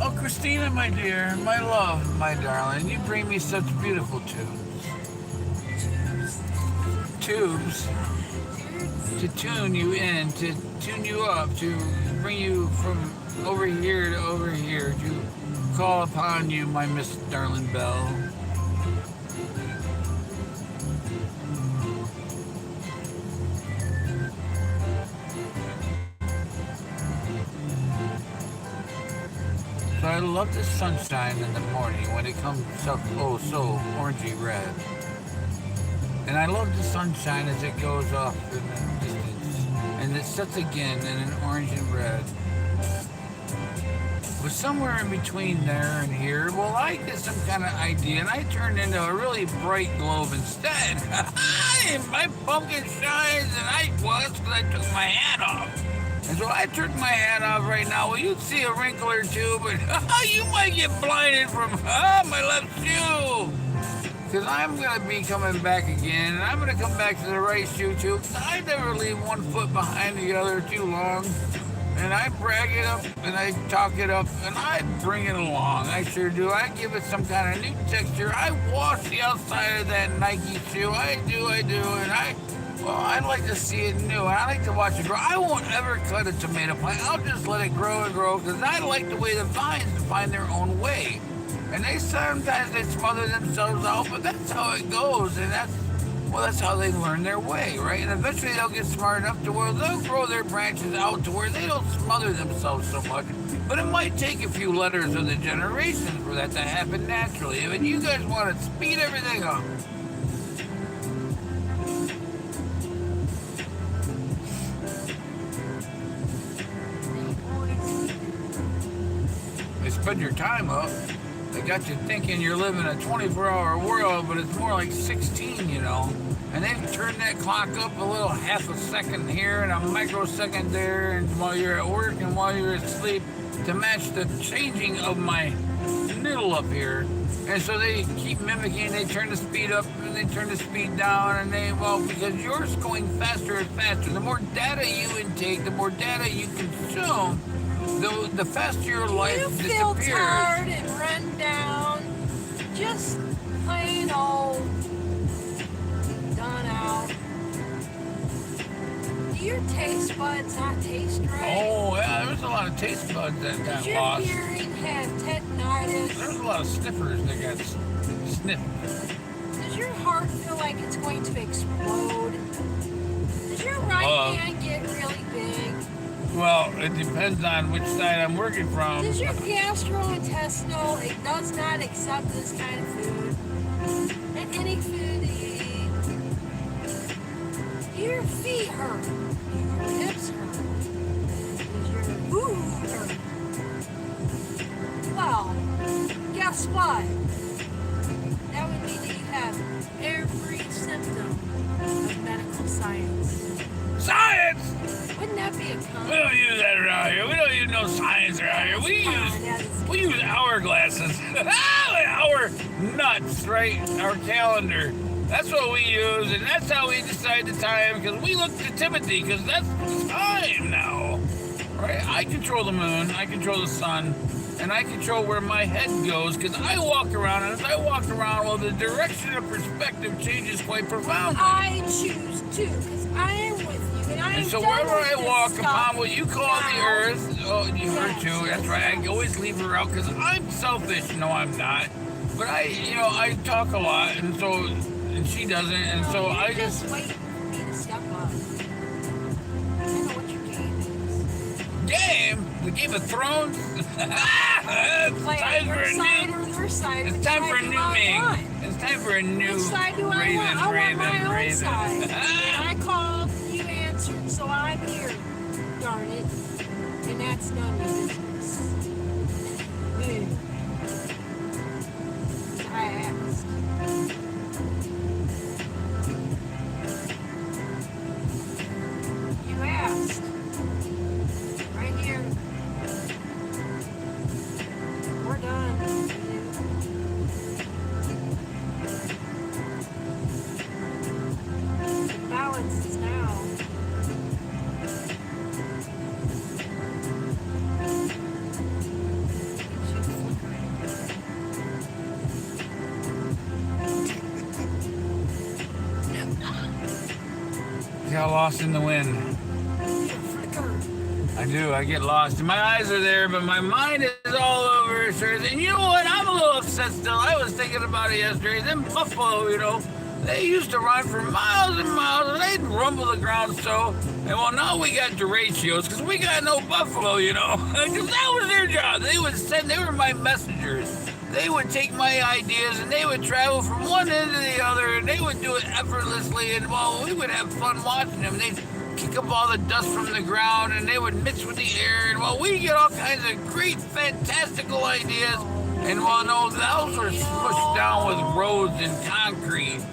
Oh, Christina, my dear, my love, my darling, you bring me such beautiful tunes. Tubes to tune you in, to tune you up, to bring you from over here to over here, to call upon you, my Miss Darling Belle. So I love the sunshine in the morning when it comes up, oh, so orangey red. And I love the sunshine as it goes off in the distance. And it sets again in an orange and red. But somewhere in between there and here, well, I get some kind of idea, and I turned into a really bright globe instead. My pumpkin shines, and that's because I took my hat off. And so I took my hat off right now. Well, you'd see a wrinkle or two, but you might get blinded from my left shoe. Because I'm going to be coming back again, and I'm going to come back to the right shoe too, because I never leave one foot behind the other too long. And I brag it up, and I talk it up, and I bring it along. I sure do. I give it some kind of new texture. I wash the outside of that Nike shoe. I do, and I like to see it new, and I like to watch it grow. I won't ever cut a tomato plant. I'll just let it grow and grow, because I like the way the vines find their own way. And sometimes they smother themselves out, but that's how it goes, and that's how they learn their way, right? And eventually they'll get smart enough to where they'll grow their branches out to where they don't smother themselves so much. But it might take a few letters of the generations for that to happen naturally. I mean, you guys want to speed everything up. They spend your time up. They got you thinking you're living a 24-hour world, but it's more like 16, you know. And they've turned that clock up a little half a second here and a microsecond there, and while you're at work and while you're asleep, to match the changing of my noodle up here. And so they keep mimicking, they turn the speed up and they turn the speed down, and because yours going faster and faster. The more data you intake, the more data you consume, the faster your life You disappears. feel tired and run down, just plain old done out. Do your taste buds not taste right? Oh, yeah, there's a lot of taste buds that got Does your lost. hearing have tetanitis? There's a lot of sniffers that got sniffed. Does your heart feel like it's going to explode? Does your right hand get really big? Well, it depends on which side I'm working from. Does your gastrointestinal, it does not accept this kind of food? And any food that you eat? Do your feet hurt? Do your hips hurt? Does your food hurt? Well, guess what? That would mean that you have every symptom of medical science. Science! Wouldn't that be a We con? don't use that around here. We don't use no science around here. We use hourglasses. Our nuts, right? Our calendar. That's what we use, and that's how we decide the time, because we look to Timothy, because that's the time now. Right? I control the moon, I control the sun, and I control where my head goes, because I walk around, and as I walk around, well, the direction of perspective changes quite profoundly. I choose to, because I am with you, and I am And so done wherever with I this walk stuff upon what you call the now. earth, oh, you heard Yes, too, that's right, I always leave her out, because I'm selfish. No, I'm not. But I talk a lot, and so, and she doesn't, and so You're I just waiting for me to step up. I know what your game is. Game? The Game of Thrones? It's Play time for your a side new. or your side. It's Which time side for a do new I Ming. want? It's time for a new Which side do I want? I want my own Raven. side. And I called, you answered, so I'm here. Darn it. And that's none of your business. I asked. You asked. Right here. We're done. The balance is now. Got lost in the wind. I do. I get lost. My eyes are there, but my mind is all over. Sir. And you know what? I'm a little upset still. I was thinking about it yesterday. Them buffalo, they used to run for miles and miles, and they'd rumble the ground so. And well, now we got derechos because we got no buffalo, Because that was their job. They were my messengers. They would take my ideas and they would travel from one end to the other, and they would do it effortlessly. And well, we would have fun watching them. They'd kick up all the dust from the ground, and they would mix with the air. And well, we'd get all kinds of great, fantastical ideas. And well, no, those were smushed down with roads and concrete.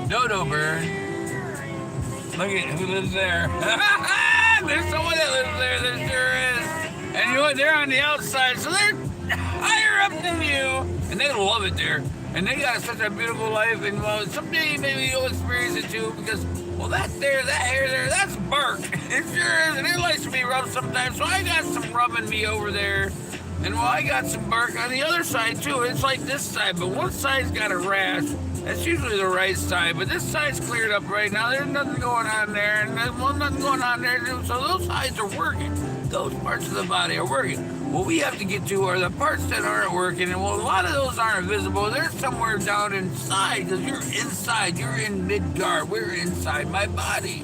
Dodo bird. Look at who lives there. There's someone that lives there, there sure is. And you know what? They're on the outside, so they're higher up than you. And they love it there. And they got such a beautiful life. And well, someday maybe you'll experience it too, because well, that hair there, that's bark. It sure is. And it likes to be rubbed sometimes. So I got some rubbing me over there. And well, I got some bark on the other side too. It's like this side, but one side's got a rash. That's usually the right side, but this side's cleared up right now. There's nothing going on there, and there's nothing going on there too. So those sides are working. Those parts of the body are working. What we have to get to are the parts that aren't working, and well, a lot of those aren't visible. They're somewhere down inside, because you're inside. You're in Midgard. We're inside my body.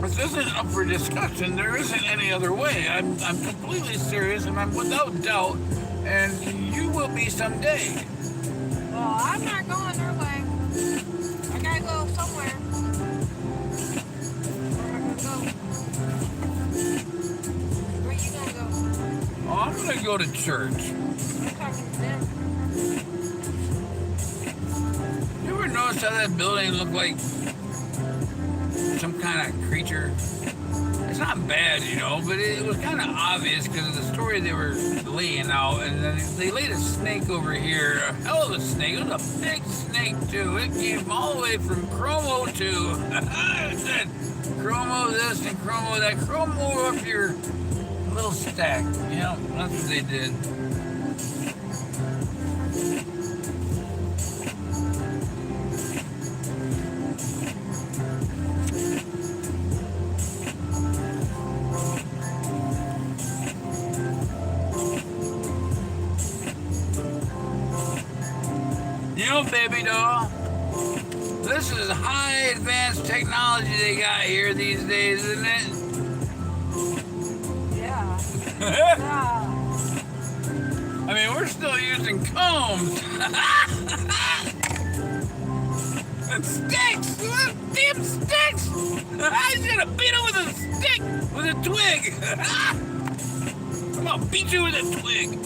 This isn't up for discussion. There isn't any other way. I'm completely serious, and I'm without doubt, and you will be someday. Well, I'm not going their way. I gotta go somewhere. Where am I gonna go? gonna go to church. I'm talking to them. You ever notice how that building looked like some kind of creature? It's not bad, you know, but it was kind of obvious because of the story they were laying out. And then they laid a snake over here, a hell of a snake. It was a big snake, too. It came all the way from Chromo to, it said, Chromo this and Chromo that. Chromo up your little stack. You know, that's what they did. You know, baby doll, this is high advanced technology they got here these days, isn't it? Yeah. Yeah. I mean, we're still using combs. And sticks! Damn sticks! I should have beat him with a stick, with a twig. I'm gonna beat you with a twig.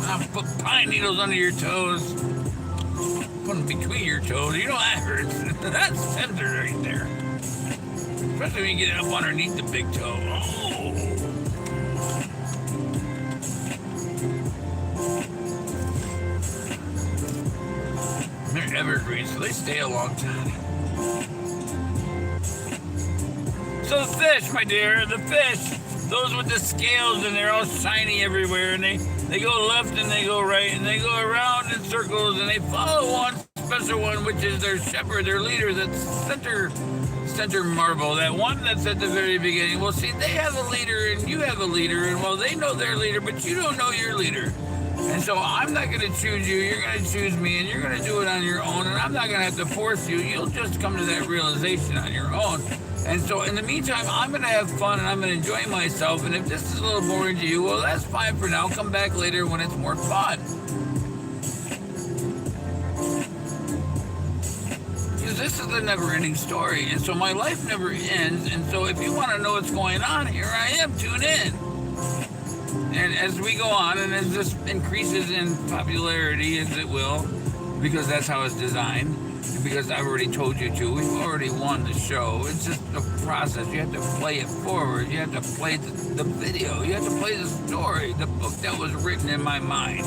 I'll put pine needles under your toes. Put them between your toes. You know that hurts. That's tender right there. Especially when you get up underneath the big toe. Oh. They're evergreen, so they stay a long time. So the fish, my dear, the fish. Those with the scales and they're all shiny everywhere, and they go left and they go right and they go around in circles and they follow one special one, which is their shepherd, their leader, that's center marble, that one that's at the very beginning. Well, see, they have a leader and you have a leader, and well, they know their leader, but you don't know your leader. And so I'm not going to choose you, you're going to choose me, and you're going to do it on your own, and I'm not going to have to force you. You'll just come to that realization on your own. And so in the meantime, I'm going to have fun and I'm going to enjoy myself. And if this is a little boring to you, well, that's fine for now. Come back later when it's more fun. Because this is a never-ending story. And so my life never ends. And so if you want to know what's going on, here I am. Tune in. And as we go on, and as this increases in popularity, as it will, because that's how it's designed, because I've already told you to. We've already won the show. It's just a process. You have to play it forward. You have to play the video. You have to play the story, the book that was written in my mind.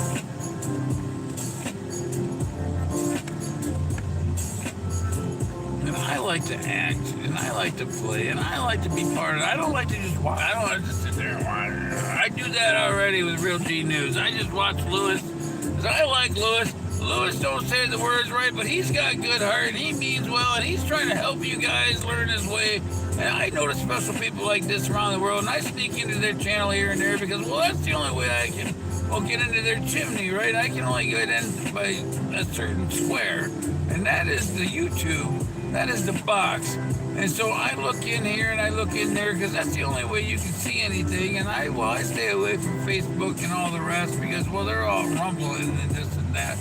And I like to act, and I like to play, and I like to be part of it. I don't like to just watch. I don't like to sit there and watch. I do that already with Real G News. I just watch Lewis, because I like Lewis. Lewis don't say the words right, but he's got good heart, and he means well, and he's trying to help you guys learn his way. And I notice special people like this around the world, and I sneak into their channel here and there because, well, that's the only way I can, well, get into their chimney, right? I can only get in by a certain square, and that is the YouTube. That is the box. And so I look in here and I look in there because that's the only way you can see anything. And I stay away from Facebook and all the rest because, well, they're all rumbling and this and that.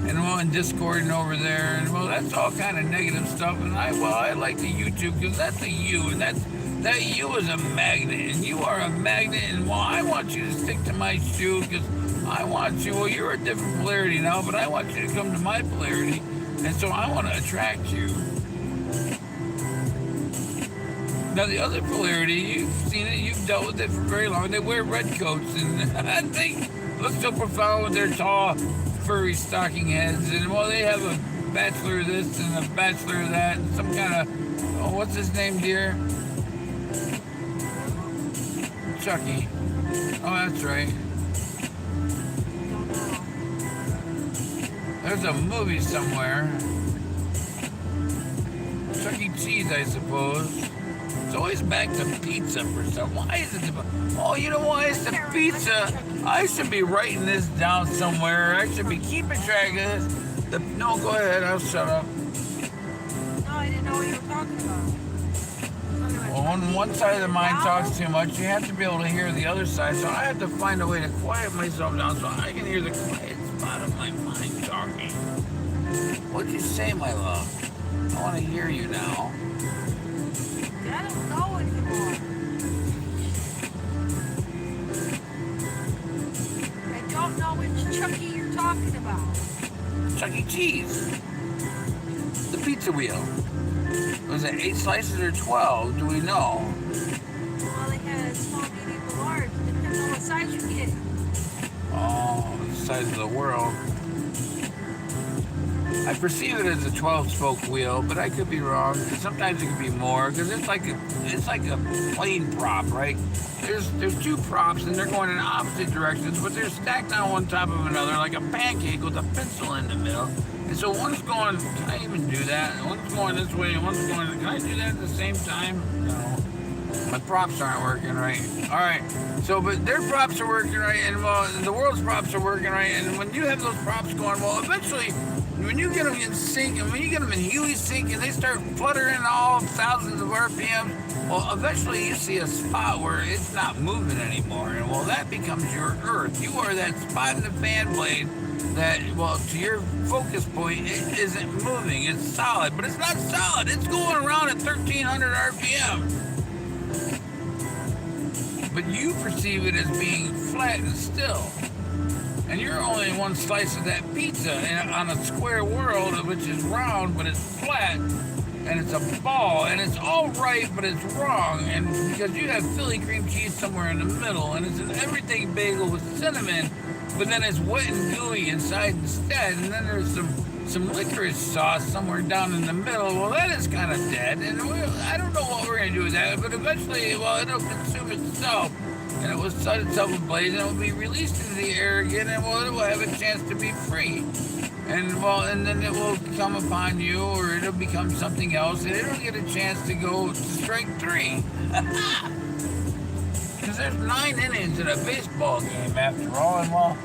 And well, and Discord and over there, and well, that's all kind of negative stuff. And I like the YouTube because that's a you, and that you is a magnet, and you are a magnet. And well, I want you to stick to my shoe because I want you. Well, you're a different polarity now, but I want you to come to my polarity, and so I want to attract you. Now the other polarity, you've seen it, you've dealt with it for very long. They wear red coats, and they look so profound with their tall, furry stocking heads, and well, they have a bachelor of this and a bachelor of that, and some kind of, oh, what's his name, dear? Chucky. Oh, that's right. There's a movie somewhere. Chuck E. Cheese, I suppose. It's always back to pizza for some. Why is it? Oh, you know why it's the pizza? I should be writing this down somewhere. I should be keeping track of this. No, go ahead. I'll shut up. No, I didn't know what you were talking about. Well, when one side of the mind talks too much, you have to be able to hear the other side. So I have to find a way to quiet myself down so I can hear the quiet spot of my mind talking. What'd you say, my love? I want to hear you now. I don't know anymore. Chuck E. Cheese. The pizza wheel. Was it 8 slices or 12? Do we know? Well, they had small, medium, and large. Depends on what size you get. Oh, the size of the world. I perceive it as a 12-spoke wheel, but I could be wrong. Sometimes it could be more, because it's like a plane prop, right? There's 2 props, and they're going in opposite directions, but they're stacked on one top of another like a pancake with a pencil in the middle. And so one's going, can I even do that? One's going this way, and one's going, can I do that at the same time? No. My props aren't working right. All right. So, but their props are working right, and well, the world's props are working right. And when you have those props going, well, eventually, when you get them in sync, and when you get them in Huey sync, and they start fluttering all thousands of RPMs, well, eventually you see a spot where it's not moving anymore, and well, that becomes your Earth. You are that spot in the fan blade that, well, to your focus point, it isn't moving. It's solid, but it's not solid. It's going around at 1,300 RPM. But you perceive it as being flat and still. And you're only one slice of that pizza on a square world, which is round, but it's flat, and it's a ball, and it's all right, but it's wrong, and because you have Philly cream cheese somewhere in the middle, and it's an everything bagel with cinnamon, but then it's wet and gooey inside instead, and then there's some licorice sauce somewhere down in the middle. Well, that is kind of dead, and I don't know what we're going to do with that, but eventually, well, it'll consume itself, and it will set itself ablaze, and it will be released into the air again, and well, it will have a chance to be free. And well, and then it will come upon you, or it'll become something else, and it'll get a chance to go to strike 3. Because there's 9 innings in a baseball game after all, and well,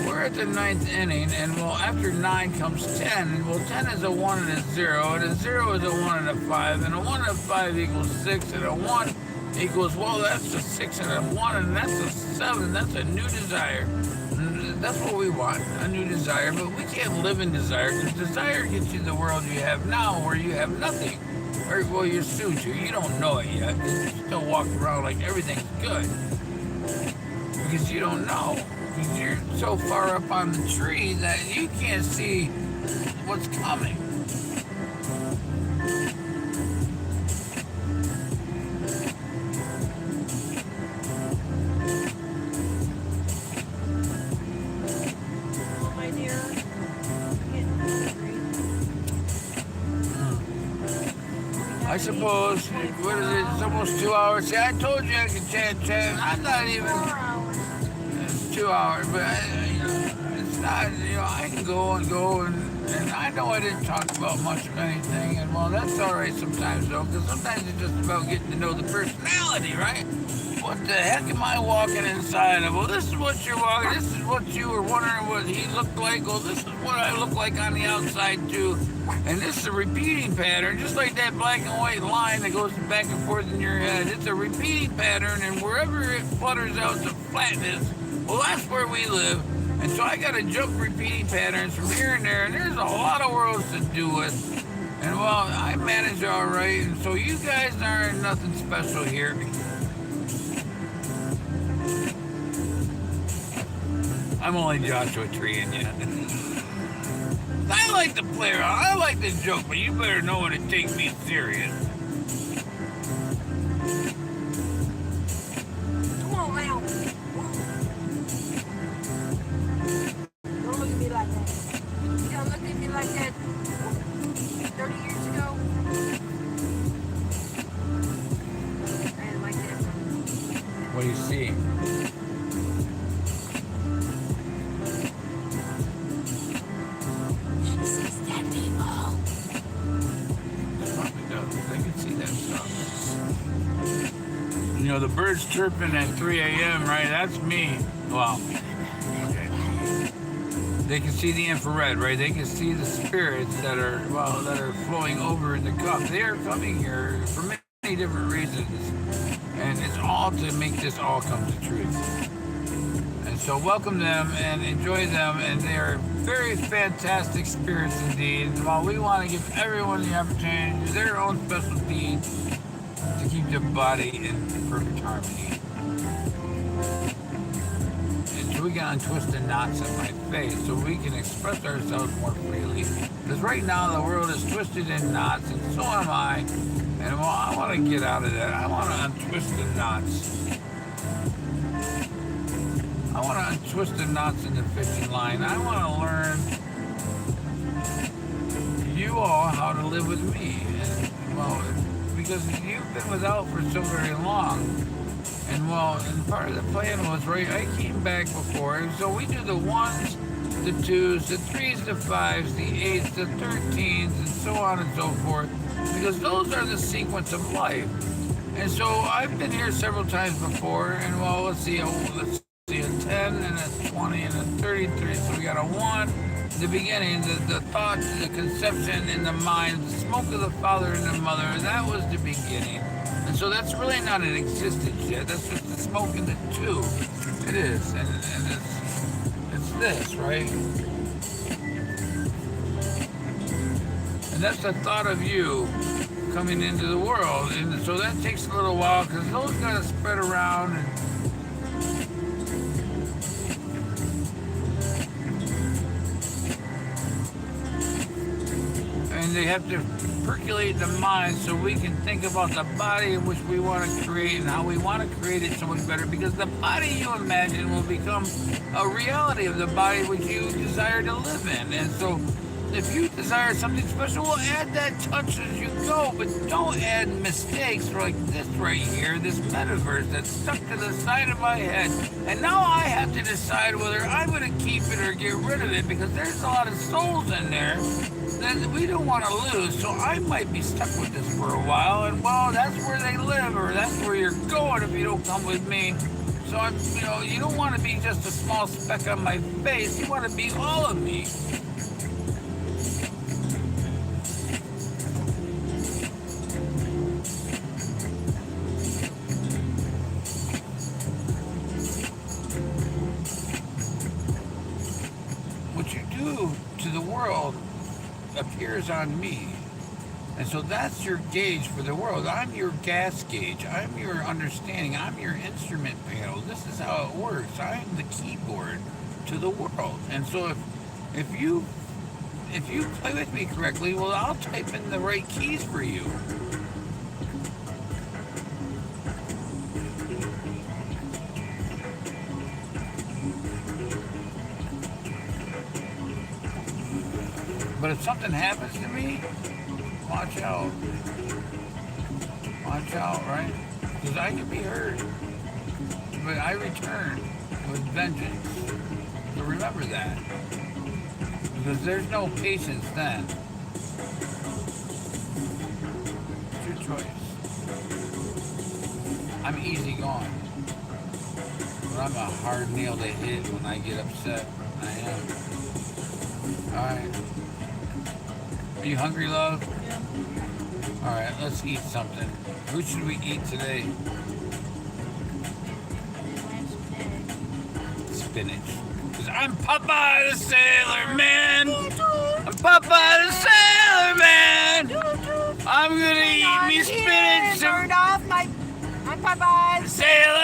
we're at the 9th inning, and well, after 9 comes 10, and well, 10 is a 1 and a 0, and a 0 is a 1 and a 5, and a 1 and a 5 equals 6, and a 1 equals, well, that's a 6 and a 1, and that's a 7, that's a new desire. That's what we want, a new desire, but we can't live in desire, because desire gets you the world you have now, where you have nothing. Or, well, you're soon to. You don't know it yet, because you still walk around like everything's good. Because you don't know. Because you're so far up on the tree that you can't see what's coming. I suppose, what is it, it's almost 2 hours. See, I told you I could chat. I'm not even, 4 hours. it's 2 hours, but it's not, I can go, and I know I didn't talk about much of anything, and well, that's all right sometimes, though, because sometimes it's just about getting to know the personality, right? What the heck am I walking inside of? Well, this is what you're walking, this is what you were wondering what he looked like. Well, this is what I look like on the outside, too. And this is a repeating pattern, just like that black and white line that goes back and forth in your head. It's a repeating pattern, and wherever it flutters out to flatness, well, that's where we live. And so I got to jump repeating patterns from here and there, and there's a lot of worlds to do with. And, well, I manage all right, and so you guys aren't nothing special here. I'm only Joshua Treeing you. I like to play around, I like to joke, but you better know when to take me serious. Come on, now. Don't look at me like that. You don't look at me like that 30 years ago. I didn't like that. What do you see? The birds chirping at 3 a.m., right? That's me. Well, okay. They can see the infrared, right? They can see the spirits that are flowing over in the cup. They are coming here for many different reasons, and it's all to make this all come to truth. And so welcome them and enjoy them, and they are very fantastic spirits indeed. And while we want to give everyone the opportunity to do their own special deeds, to keep their body in perfect harmony. so we can untwist the knots in my face, so we can express ourselves more freely. Because right now the world is twisted in knots, and so am I. And well, I want to get out of that. I want to untwist the knots. I want to untwist the knots in the fishing line. I want to learn you all how to live with me. And, well, because you've been without for so very long. And well, and part of the plan was, right, I came back before. So we do the 1s, the 2s, the 3s, the 5s, the 8s, the 13s, and so on and so forth. Because those are the sequence of life. And so I've been here several times before, and well, let's see a 10 and a 20 and a 33. So we got a 1, the beginning, the thought, the conception in the mind, the smoke of the father and the mother, that was the beginning. And so that's really not in existence yet. That's just the smoke in the 2. It is, and it's this, right? And that's the thought of you coming into the world. And so that takes a little while because those got to spread around. And they have to percolate the mind so we can think about the body in which we want to create and how we want to create it so much better. Because the body you imagine will become a reality of the body which you desire to live in. And so if you desire something special, we'll add that touch as you go, but don't add mistakes like this right here, this metaverse that's stuck to the side of my head. And now I have to decide whether I'm going to keep it or get rid of it, because there's a lot of souls in there that we don't want to lose. So I might be stuck with this for a while, and well, that's where they live, or that's where you're going if you don't come with me. So I'm, you don't want to be just a small speck on my face. You want to be all of me. What you do to the world appears on me. And so that's your gauge for the world. I'm your gas gauge. I'm your understanding. I'm your instrument panel. This is how it works. I'm the keyboard to the world. And so if you play with me correctly, well, I'll type in the right keys for you. But if something happens to me, watch out. Watch out, right? Because I can be hurt. But I return with vengeance. So remember that. Because there's no patience then. It's your choice. I'm easy going. But I'm a hard nail to hit when I get upset. I am. Alright. Are you hungry, love? Yeah. Alright, let's eat something. Who should we eat today? Spinach. Because I'm Popeye the Sailor Man! I'm Popeye the Sailor Man! I'm gonna eat me spinach! Turned off my Popeye! Sailor